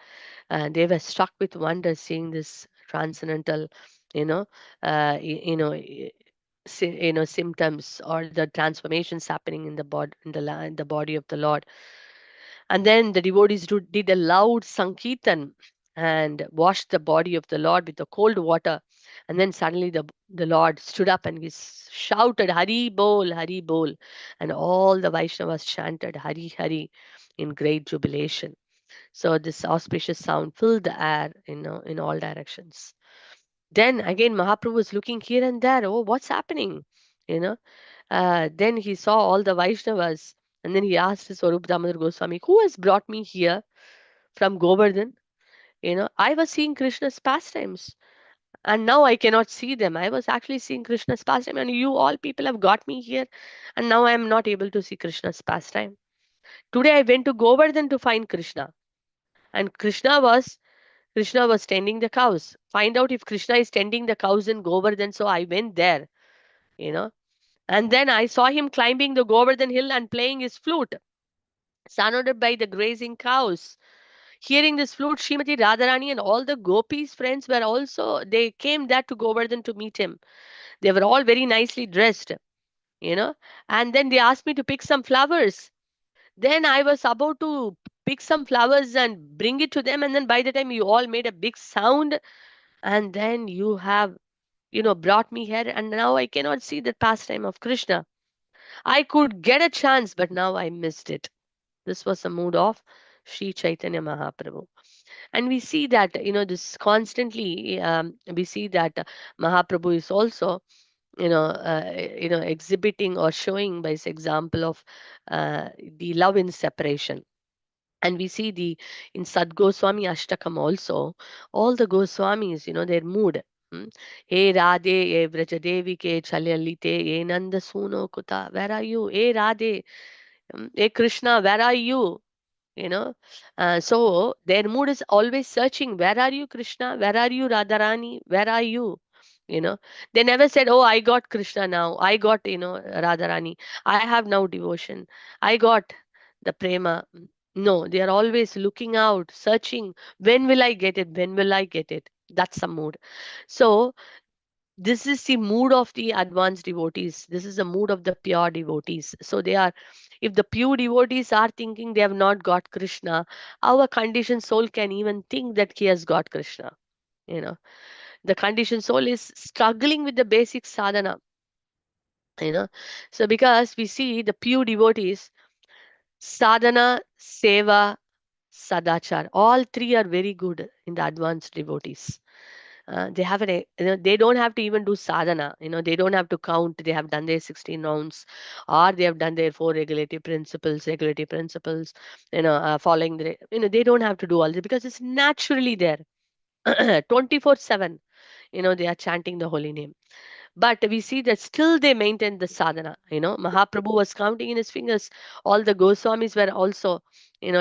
S1: and they were struck with wonder seeing this transcendental, you know, symptoms or the transformations happening in the body, in the body of the Lord. And then the devotees did a loud sankirtan and washed the body of the Lord with the cold water. And then suddenly the Lord stood up and he shouted, Hari Bol, Hari Bol. And all the Vaishnavas chanted Hari Hari in great jubilation. So this auspicious sound filled the air, in all directions. Then again, Mahaprabhu was looking here and there. Oh, what's happening? You know. Then he saw all the Vaishnavas, and then he asked his Swarup Damodar Goswami, "Who has brought me here from Govardhan?" I was seeing Krishna's pastimes, and now I cannot see them. I was actually seeing Krishna's pastime, and you all people have got me here, and now I am not able to see Krishna's pastime. Today I went to Govardhan to find Krishna, and Krishna was tending the cows. Find out if Krishna is tending the cows in Govardhan. So I went there, you know. And then I saw him climbing the Govardhan hill and playing his flute, surrounded by the grazing cows. Hearing this flute, Srimati Radharani and all the gopis' friends were also, they came there to Govardhan to meet him. They were all very nicely dressed, you know. And then they asked me to pick some flowers. Then I was about to pick some flowers and bring it to them. And then by the time you all made a big sound, and then you have brought me here, and now I cannot see the pastime of Krishna. I could get a chance, but now I missed it. This was the mood of Sri Chaitanya Mahaprabhu. And we see that, this constantly, we see that Mahaprabhu is also, exhibiting or showing by his example of the love in separation. And we see in Sad Goswami Ashtakam also, all the Goswamis, their mood. Hey Radhe, hey Vrajadevi ke Chalyalite, hey Nanda Suno Kuta, where are you? Hey Radhe, hey Krishna, where are you? you know so their mood is always searching, where are you Krishna, where are you Radharani, where are you? They never said, oh, I got Krishna now, I got Radharani, I have now devotion, I got the prema. No, they are always looking out, searching, when will I get it, when will I get it? That's the mood. So this is the mood of the advanced devotees, this is the mood of the pure devotees. So they are, if the pure devotees are thinking they have not got Krishna, our conditioned soul can even think that he has got Krishna. you know the conditioned soul is struggling with the basic sadhana. you know so because we see the pure devotees, sadhana, seva, sadachar, all three are very good in the advanced devotees. They have they don't have to even do sadhana. They don't have to count, they have done their 16 rounds, or they have done their four regulative principles, following they don't have to do all this because it's naturally there. 24/7, they are chanting the holy name. But we see that still they maintain the sadhana. Mahaprabhu was counting in his fingers, all the Goswamis were also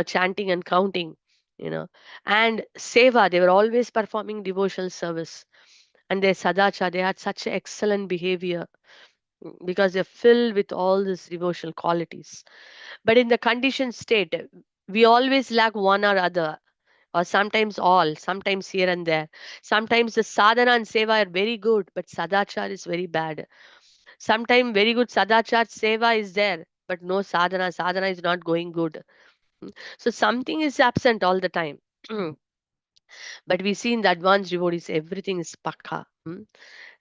S1: chanting and counting. you know and seva, they were always performing devotional service. And their sadacha, they had such excellent behavior, because they're filled with all these devotional qualities. But in the conditioned state, we always lack one or other, or sometimes all, sometimes here and there. Sometimes the sadhana and seva are very good, but sadachar is very bad. Sometimes very good sadachar seva is there, but no sadhana. Sadhana is not going good. So something is absent all the time. But we see in the advanced devotees, everything is pakka.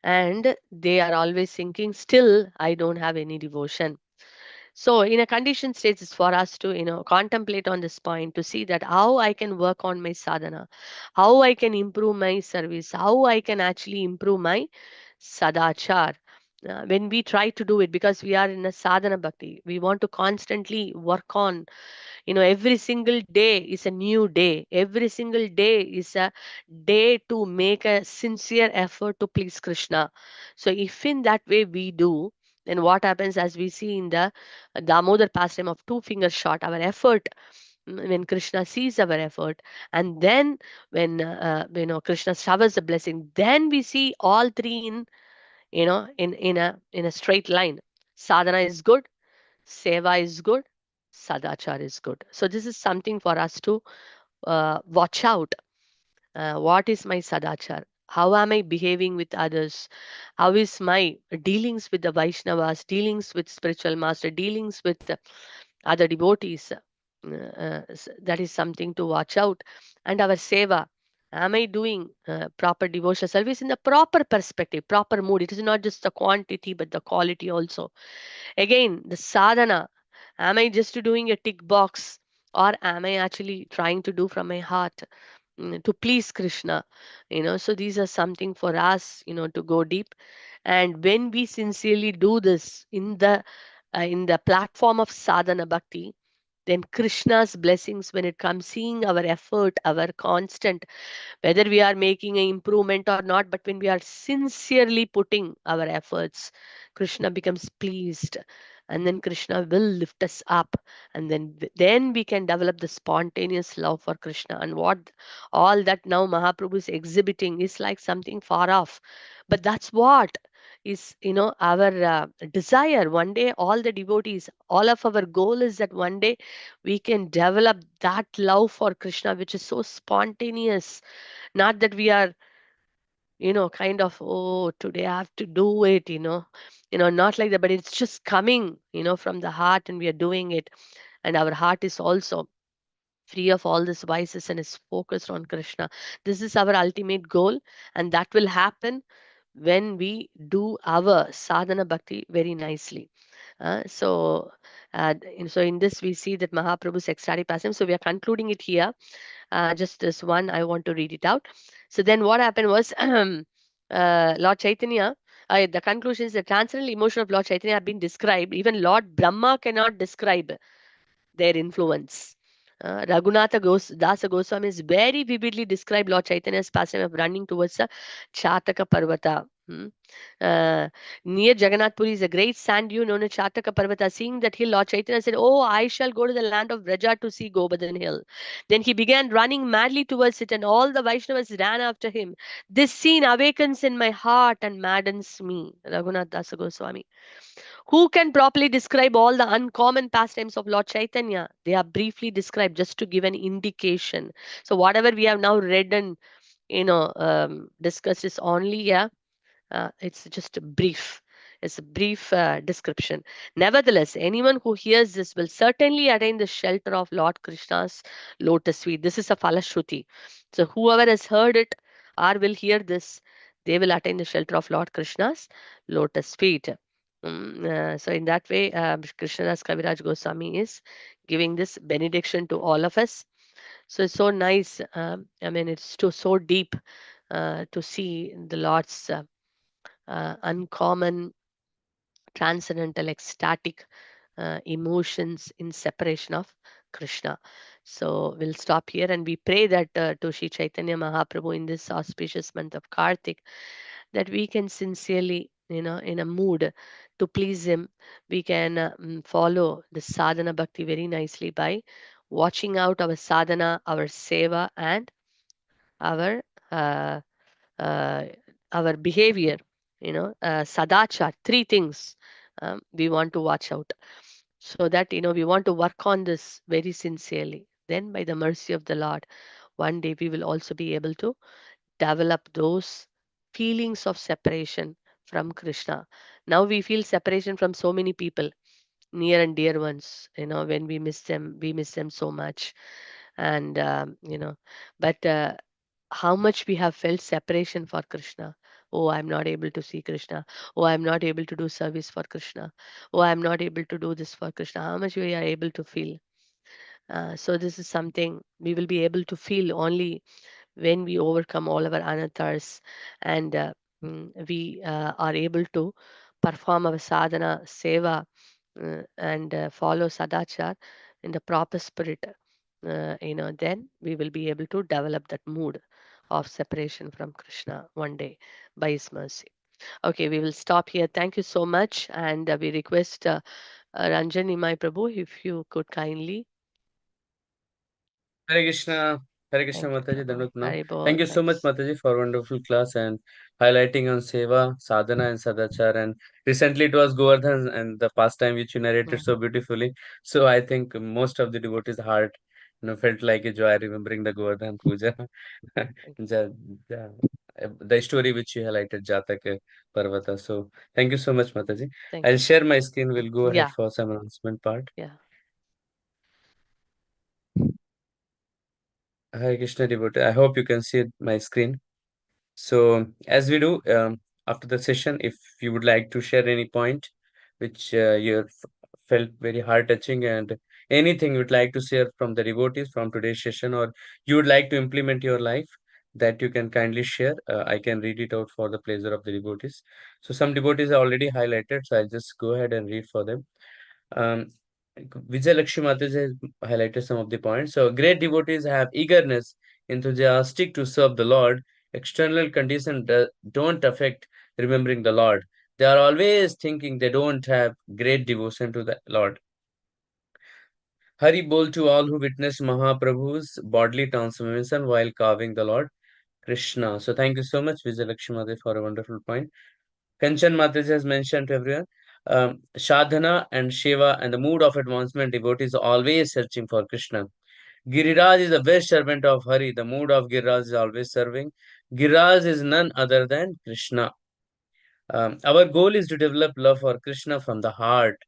S1: And they are always thinking, still, I don't have any devotion. So in a conditioned state, it's for us to contemplate on this point, to see that how I can work on my sadhana, how I can improve my service, how I can actually improve my sadachar. When we try to do it, because we are in a sadhana bhakti, we want to constantly work on. Every single day is a new day, every single day is a day to make a sincere effort to please Krishna. So if in that way we do, then what happens, as we see in the Damodar pastime of two finger shot, our effort, when Krishna sees our effort, and then when Krishna showers the blessing, then we see all three in in a straight line. Sadhana is good, seva is good, sadachar is good. So this is something for us to watch out. What is my sadachar? How am I behaving with others? How is my dealings with the Vaishnavas, dealings with spiritual master, dealings with other devotees? That is something to watch out. And our seva. Am I doing proper devotional service in the proper perspective, proper mood? It is not just the quantity, but the quality also. Again, the sadhana. Am I just doing a tick box, or am I actually trying to do from my heart? To please Krishna, so these are something for us, to go deep. And when we sincerely do this in the platform of sadhana bhakti, then Krishna's blessings, when it comes, seeing our effort, our constant, whether we are making an improvement or not, but when we are sincerely putting our efforts, Krishna becomes pleased, and then Krishna will lift us up, and then we can develop the spontaneous love for Krishna. And what all that now Mahaprabhu is exhibiting is like something far off, but that's what is, our desire. One day all the devotees, all of our goal is that one day we can develop that love for Krishna, which is so spontaneous. Not that we are, kind of, oh, today I have to do it, not like that, but it's just coming, from the heart, and we are doing it. And our heart is also free of all these vices and is focused on Krishna. This is our ultimate goal, and that will happen when we do our sadhana bhakti very nicely. So in this we see that Mahaprabhu's ecstatic passion. So we are concluding it here. Just this one, I want to read it out. So then what happened was, Lord Chaitanya, the conclusion is the transcendental emotion of Lord Chaitanya have been described. Even Lord Brahma cannot describe their influence. Raghunatha Dasa Goswami is very vividly described Lord Chaitanya's pastime of running towards the Chataka Parvata. Near Jagannath Puri is a great sand dune known as Chataka Parvata. Seeing that hill, Lord Chaitanya said, "Oh, I shall go to the land of Vraja to see Govardhan Hill." Then he began running madly towards it, and all the Vaishnavas ran after him. This scene awakens in my heart and maddens me. Raghunath Dasa Goswami. Who can properly describe all the uncommon pastimes of Lord Chaitanya? They are briefly described just to give an indication. So whatever we have now read and discussed is only, yeah, it's just a brief. It's a brief description. Nevertheless, anyone who hears this will certainly attain the shelter of Lord Krishna's lotus feet. This is a falashruti. So whoever has heard it or will hear this, they will attain the shelter of Lord Krishna's lotus feet. So in that way, Krishnadas Kaviraj Goswami is giving this benediction to all of us. So it's so nice. I mean, it's so deep to see the Lord's uncommon, transcendental, ecstatic emotions in separation of Krishna. So we'll stop here, and we pray that to Sri Chaitanya Mahaprabhu in this auspicious month of Kartik, that we can sincerely, in a mood to please him, we can follow the sadhana bhakti very nicely by watching out our sadhana, our seva, and our uh, uh, our behavior, sadachar, three things we want to watch out, so that we want to work on this very sincerely. Then by the mercy of the Lord, one day we will also be able to develop those feelings of separation from Krishna. Now we feel separation from so many people, near and dear ones. When we miss them so much. And but how much we have felt separation for Krishna. Oh, I'm not able to see Krishna. Oh, I'm not able to do service for Krishna. Oh, I'm not able to do this for Krishna. How much we are able to feel. So this is something we will be able to feel only when we overcome all our anathars, and we are able to perform our sadhana, seva, and follow sadachar in the proper spirit. Then we will be able to develop that mood of separation from Krishna one day by His mercy. Okay, we will stop here. Thank you so much, and we request Ranjan Imai Prabhu, if you could kindly.
S4: Hare Krishna. Hare Krishna
S1: Thank you,
S4: Mataji,
S1: Prabhu.
S4: Dandavat Pranam.
S1: Hari
S4: Thank
S1: Bol.
S4: you so much,
S1: Thanks.
S4: Mataji, for wonderful class and highlighting on Seva, Sadhana, and Sadachar. And recently it was Govardhan and the pastime which you narrated so beautifully. So I think most of the devotees' heart, felt like a joy remembering the Govardhan Puja. the, the, the story which you highlighted, Jataka Parvata. So thank you so much, Mataji.
S1: Thank
S4: I'll
S1: you.
S4: share my screen. We'll go ahead
S1: Yeah.
S4: for some announcement part.
S1: Yeah.
S4: Hare Krishna devotee. I hope you can see my screen. So, as we do after the session, if you would like to share any point which felt very heart touching and anything you would like to share from the devotees from today's session, or you would like to implement your life, that you can kindly share. I can read it out for the pleasure of the devotees. So, some devotees are already highlighted, so I'll just go ahead and read for them. Um, Vijay Lakshmi Mataji has highlighted some of the points. So, great devotees have eagerness, enthusiastic to serve the Lord. External conditions don't affect remembering the Lord. They are always thinking they don't have great devotion to the Lord. Hari Bol to all who witnessed Mahaprabhu's bodily transformation while carving the Lord Krishna. So, thank you so much, Vijay Lakshmi Mataji, for a wonderful point. Kanchan Mataji has mentioned to everyone. Sadhana and Shiva and the mood of advancement devotees are always searching for Krishna. Giriraj is the best servant of Hari. The mood of Giriraj is always serving. Giriraj is none other than Krishna. Our goal is to develop love for Krishna from the heart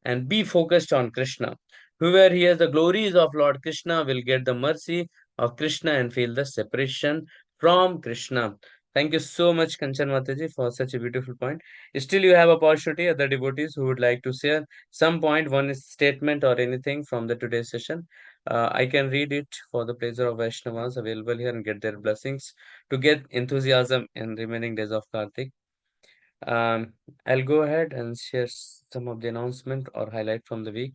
S4: and be focused on Krishna. Whoever hears the glories of Lord Krishna will get the mercy of Krishna and feel the separation from Krishna. Thank you so much, Kanchan Mataji, for such a beautiful point. Still, you have opportunity, other devotees who would like to share some point, one statement or anything from the today's session. I can read it for the pleasure of Vaishnavas available here and get their blessings to get enthusiasm in remaining days of Kartik. I'll go ahead and share some of the announcement or highlight from the week.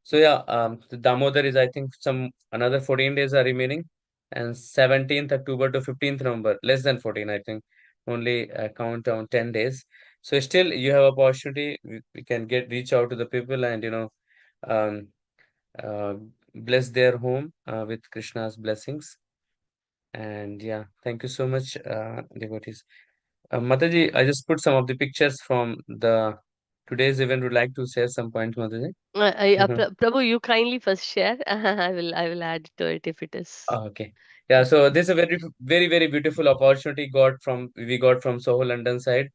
S4: So yeah, the Damodar is I think some another 14 days are remaining, and 17th October to 15th November, less than 14 I think, only count down 10 days. So still you have opportunity. We can get reach out to the people and um, uh, bless their home with Krishna's blessings. And yeah, thank you so much, devotees. Mataji, I just put some of the pictures from the today's event. Would like to share some points, Mataji.
S1: Prabhu, you kindly first share. I will add to it if it is.
S4: Okay. Yeah, so this is a very beautiful opportunity we got from Soho London side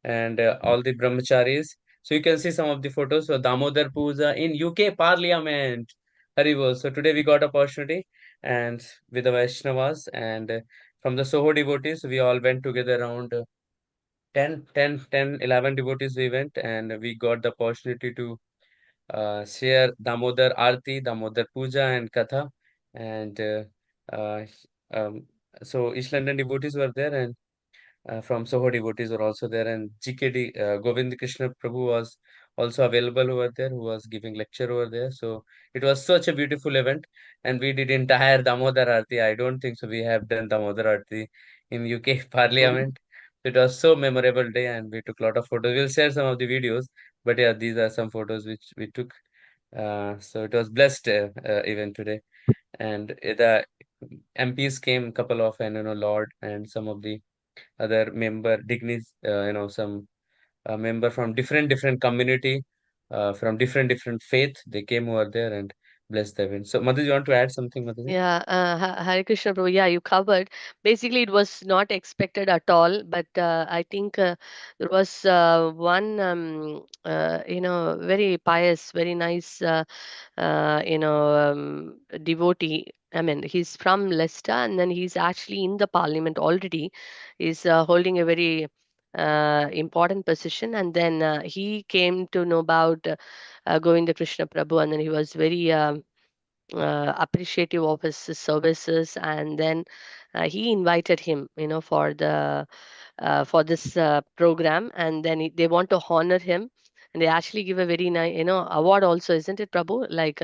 S4: and all the brahmacharis. So you can see some of the photos. So Damodar Puja in UK Parliament. Haribol. So today we got opportunity and with the Vaishnavas and from the Soho devotees, we all went together around 11 devotees we went and we got the opportunity to share Damodar Arti, Damodar Puja and Katha. And uh, um, so East London devotees were there and from Soho devotees were also there. And GKD, Govind Krishna Prabhu was also available over there, who was giving lecture over there. So it was such a beautiful event. And we did entire Damodar Arti. I don't think so. We have done Damodar Arti in UK Parliament. It was so memorable day and we took a lot of photos. We'll share some of the videos. But yeah, these are some photos which we took so it was blessed event today, and the MPs came, couple of and Lord and some of the other member dignities, some member from different community, from different faith. They came over there and blessed the event. So, Madhu, you want to add something, Madhu?
S1: Yeah, Hare Krishna Prabhu. Yeah, you covered. Basically, it was not expected at all, but I think there was one, very pious, very nice, devotee. I mean, he's from Leicester, and then he's actually in the parliament already. He's holding a very important position, and then he came to know about Govinda Krishna Prabhu, and then he was very appreciative of his services, and then he invited him, for this program, and then they want to honor him, and they actually give a very nice, award also, isn't it, Prabhu? Like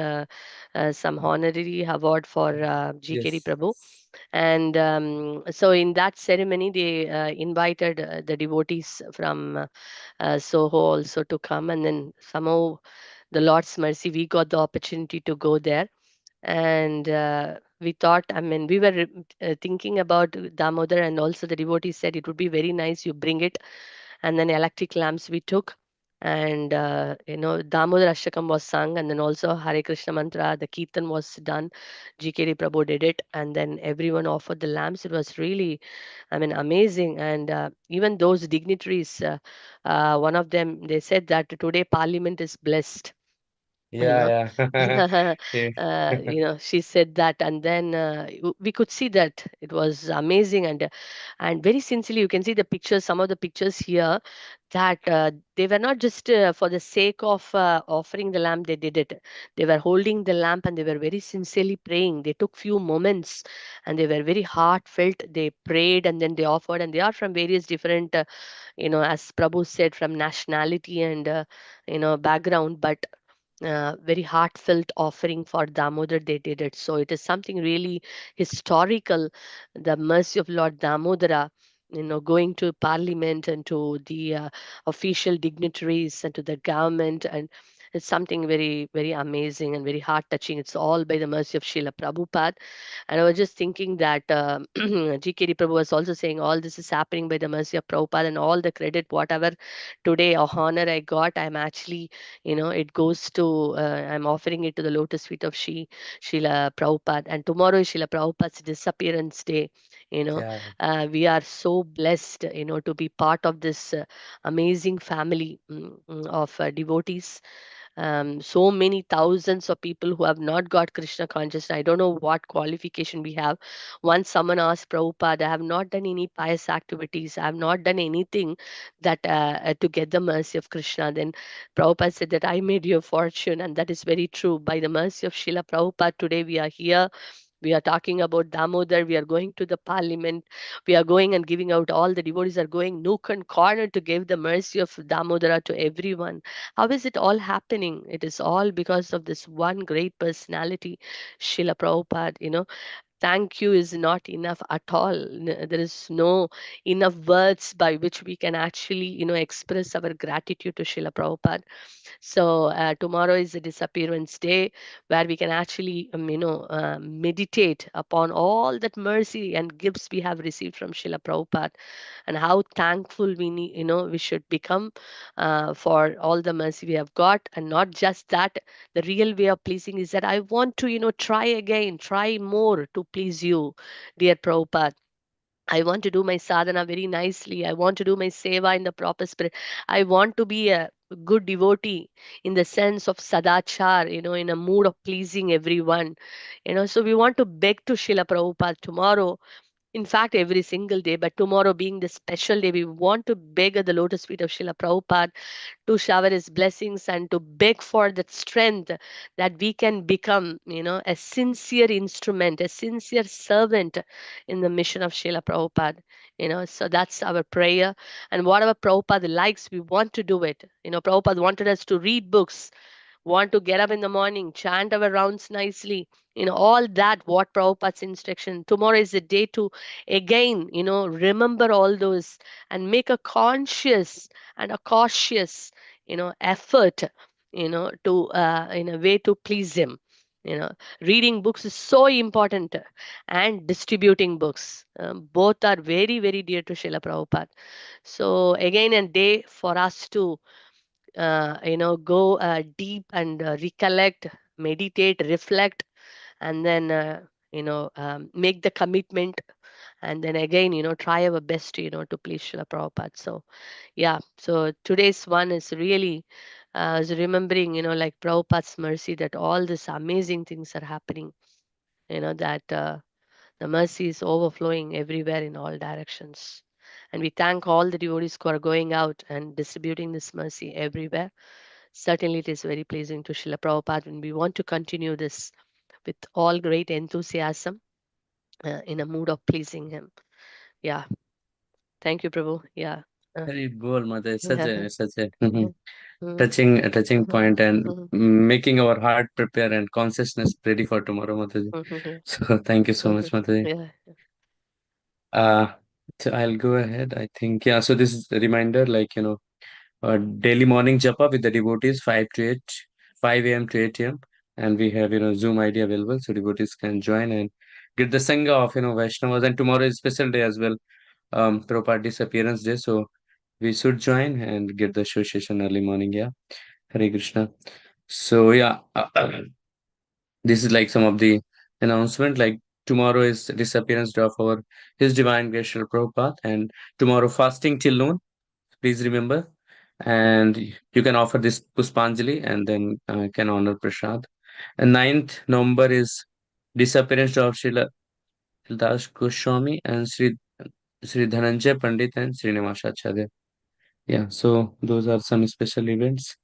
S1: some honorary award for GKD
S4: Yes.
S1: Prabhu. And so in that ceremony, they invited the devotees from Soho also to come, and then somehow the Lord's mercy, we got the opportunity to go there. And we thought, I mean, we were thinking about Damodar, and also the devotee said it would be very nice you bring it. And then electric lamps we took, and Damodar Ashtakam was sung, and then also Hare Krishna mantra, the Kirtan was done. GKD Prabhu did it, and then everyone offered the lamps. It was really, I mean, amazing. And even those dignitaries, one of them, they said that today Parliament is blessed. you know
S4: Yeah, yeah. Yeah.
S1: she said that, and then we could see that it was amazing. And very sincerely, you can see the pictures, some of the pictures here, that they were not just for the sake of offering the lamp. They did it, they were holding the lamp, and they were very sincerely praying. They took few moments, and they were very heartfelt. They prayed, and then they offered, and they are from various different as Prabhu said, from nationality and background, but very heartfelt offering for Damodar. They did it. So it is something really historical. The mercy of Lord Damodara, going to Parliament and to the official dignitaries and to the government, and it's something very, very amazing and very heart touching. It's all by the mercy of Srila Prabhupada. And I was just thinking that GKD Prabhu was also saying all this is happening by the mercy of Prabhupada, and all the credit, whatever today or honor I got, I'm actually, it goes to, I'm offering it to the lotus feet of Srila Prabhupada. And tomorrow is Srila Prabhupada's disappearance day.
S4: Yeah.
S1: We are so blessed, to be part of this amazing family of devotees. So many thousands of people who have not got Krishna consciousness. I don't know what qualification we have. Once someone asked Prabhupada, I have not done any pious activities, I have not done anything that to get the mercy of Krishna. Then Prabhupada said that I made you a fortune, and that is very true. By the mercy of Srila Prabhupada, today we are here. We are talking about Damodar. We are going to the Parliament. We are going and giving out. All the devotees are going nook and corner to give the mercy of Damodara to everyone. How is it all happening? It is all because of this one great personality, Srila Prabhupada. Thank you is not enough at all. There is no enough words by which we can actually, express our gratitude to Srila Prabhupada. So tomorrow is a disappearance day, where we can actually, meditate upon all that mercy and gifts we have received from Srila Prabhupada, and how thankful we need, we should become for all the mercy we have got. And not just that, the real way of pleasing is that I want to, try again, try more to please you, dear Prabhupada. I want to do my sadhana very nicely. I want to do my seva in the proper spirit. I want to be a good devotee in the sense of sadachar, in a mood of pleasing everyone. So we want to beg to Srila Prabhupada tomorrow, in fact, every single day, but tomorrow being the special day, we want to beg at the lotus feet of Srila Prabhupada to shower his blessings and to beg for that strength, that we can become, a sincere instrument, a sincere servant in the mission of Srila Prabhupada. So that's our prayer. And whatever Prabhupada likes, we want to do it. Prabhupada wanted us to read books, want to get up in the morning, chant our rounds nicely, all that, what Prabhupada's instruction. Tomorrow is the day to again, remember all those and make a conscious and a cautious, effort, to, in a way to please Him. Reading books is so important, and distributing books. Both are very, very dear to Srila Prabhupada. So, again, a day for us to go deep and recollect, meditate, reflect, and then make the commitment, and then again try our best to please Srila Prabhupada. So yeah, so today's one is really is remembering like Prabhupada's mercy, that all these amazing things are happening, that the mercy is overflowing everywhere in all directions. And we thank all the devotees who are going out and distributing this mercy everywhere. Certainly, it is very pleasing to Srila Prabhupada, and we want to continue this with all great enthusiasm, in a mood of pleasing Him. Yeah. Thank you, Prabhu. Yeah.
S4: Very bold, Mother. It's such
S1: Yeah.
S4: a such a
S1: Mhm,
S4: touching
S1: mhm,
S4: point, and
S1: mhm,
S4: making our heart prepare and consciousness ready for tomorrow, Mataji.
S1: mhm,
S4: So thank you so much,
S1: mhm.
S4: Mataji.
S1: Yeah.
S4: Uh, so I'll go ahead. I think, yeah. So this is a reminder, like, daily morning japa with the devotees, 5 a.m. to 8 a.m. And we have, Zoom ID available, so devotees can join and get the Sangha of, Vaishnavas. And tomorrow is special day as well, Prabhupada disappearance day. So we should join and get the association early morning. Yeah. Hare Krishna. So yeah, this is like some of the announcement. Like tomorrow is disappearance day of our His Divine Grace Srila Prabhupada, and tomorrow fasting till noon. Please remember, and you can offer this Puspanjali and then can honor Prasad. And 9th November is disappearance of Srila Das Goswami and Sri Dhananjay Pandit and Srinivas Acharya. Yeah, so those are some special events.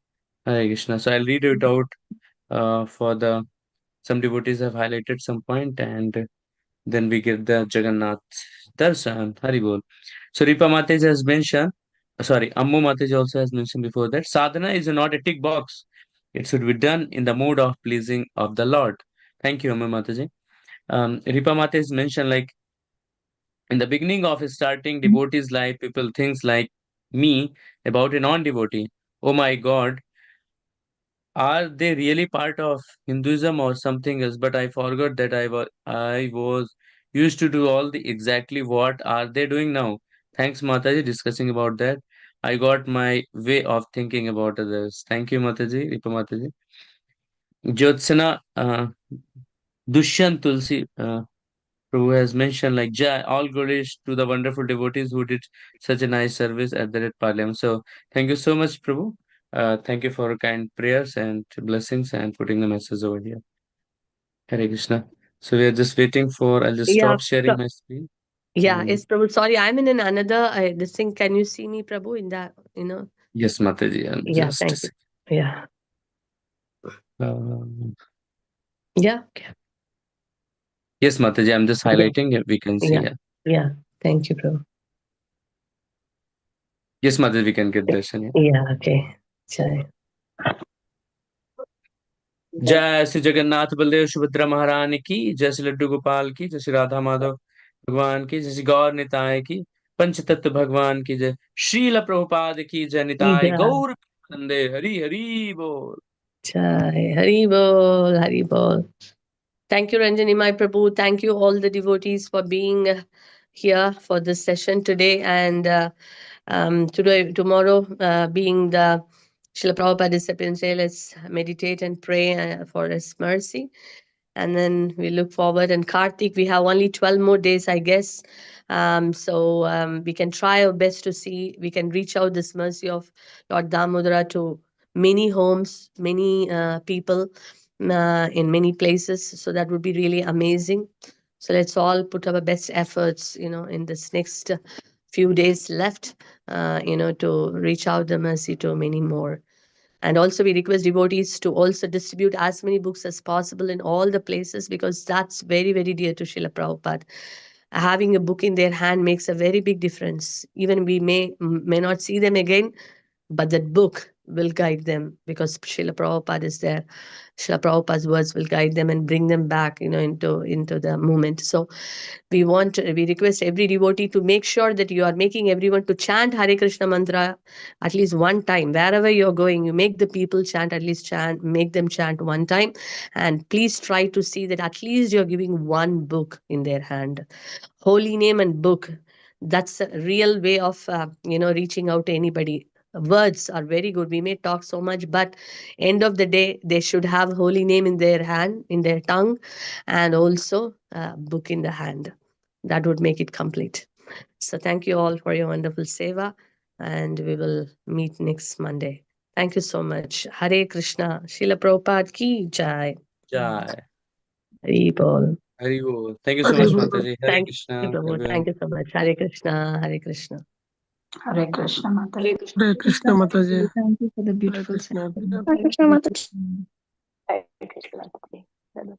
S4: Hare Krishna. So I'll read it out for the some devotees have highlighted some point, and then we get the Jagannath Darshan. Haribol. So Ripa Mataji has mentioned, sorry, Ammu Mataji also has mentioned before that sadhana is not a tick box. It should be done in the mood of pleasing of the Lord. Thank you, Ammu Mataji. Ripa Mataji mentioned like in the beginning of his starting devotee's life, people thinks like me about a non-devotee. Oh my God, are they really part of Hinduism or something else? But I forgot that I was used to do all the exactly what are they doing now. Thanks, Mataji, discussing about that. I got my way of thinking about others. Thank you, Mataji, Ripa Mataji. Jyotsana Dushyant Tulsi Prabhu has mentioned like Jai, all glories to the wonderful devotees who did such a nice service at the Red Parliament. So thank you so much, Prabhu. Thank you for your kind prayers and blessings and putting the message over here. Hare Krishna. So we are just waiting for. I'll just
S1: Yeah.
S4: stop sharing my screen.
S1: Yeah,
S4: And
S1: yes, Prabhu. Sorry, I'm in another this thing. Can you see me, Prabhu, in that,
S4: yes, Mataji.
S1: Yeah,
S4: Just a
S1: thank you.
S4: second.
S1: Yeah.
S4: Um,
S1: Yeah.
S4: yes, Mataji. I'm just
S1: Yeah.
S4: highlighting. We can see.
S1: Yeah. Yeah. Thank you, Prabhu.
S4: Yes, Mataji. We can get darshan.
S1: Yeah, okay. Jai.
S4: जय श्री जगन्नाथ बलदेव सुभद्रा महारानी की, जय श्री लड्डू गोपाल की, जय श्री राधा माधव भगवान की, जय श्री गौर निताय की, पंच तत्व भगवान की जय, श्रील प्रभुपाद की जय, निताय
S1: Jai.
S4: गौर नंदे हरि हरि बोल.
S1: Jai. Hari Bol. Hari Bol. Thank you, Ranjani, my Prabhu. Thank you, all the devotees, for being here for this session today. And tomorrow, being the Srila Prabhupada disappearance day, let's meditate and pray for His mercy. And then we look forward. And Kartik, we have only 12 more days, I guess. So we can try our best to see, we can reach out this mercy of Lord Damodara to many homes, many people in many places. So that would be really amazing. So let's all put our best efforts, in this next few days left, to reach out the mercy to many more. And also, we request devotees to also distribute as many books as possible in all the places, because that's very, very dear to Srila Prabhupada. Having a book in their hand makes a very big difference. Even we may not see them again, but that book will guide them, because Srila Prabhupada is there. Srila Prabhupada's words will guide them and bring them back, into the moment. So we request every devotee to make sure that you are making everyone to chant Hare Krishna mantra at least one time. Wherever you're going, you make the people chant, make them chant one time. And please try to see that at least you're giving one book in their hand. Holy name and book. That's a real way of, reaching out to anybody. Words are very good. We may talk so much, but end of the day, they should have holy name in their hand, in their tongue, and also a book in the hand. That would make it complete. So thank you all for your wonderful seva, and we will meet next Monday. Thank you so much. Hare Krishna. Srila Prabhupada ki jai.
S4: Jai.
S1: Hari Bol.
S4: Hari Bol. Thank you so much, Mataji. Hare
S1: Thank
S4: Krishna,
S1: you, Prabhu.
S4: everyone.
S1: Thank you so much. Hare Krishna. Hare Krishna.
S2: Hare Krishna, Mataji.
S1: Hare Krishna.
S3: Hare Krishna, Mataji. Thank you for the
S5: Hare
S3: beautiful
S5: Krishna.
S3: session.
S1: Hare Krishna. Hare Krishna.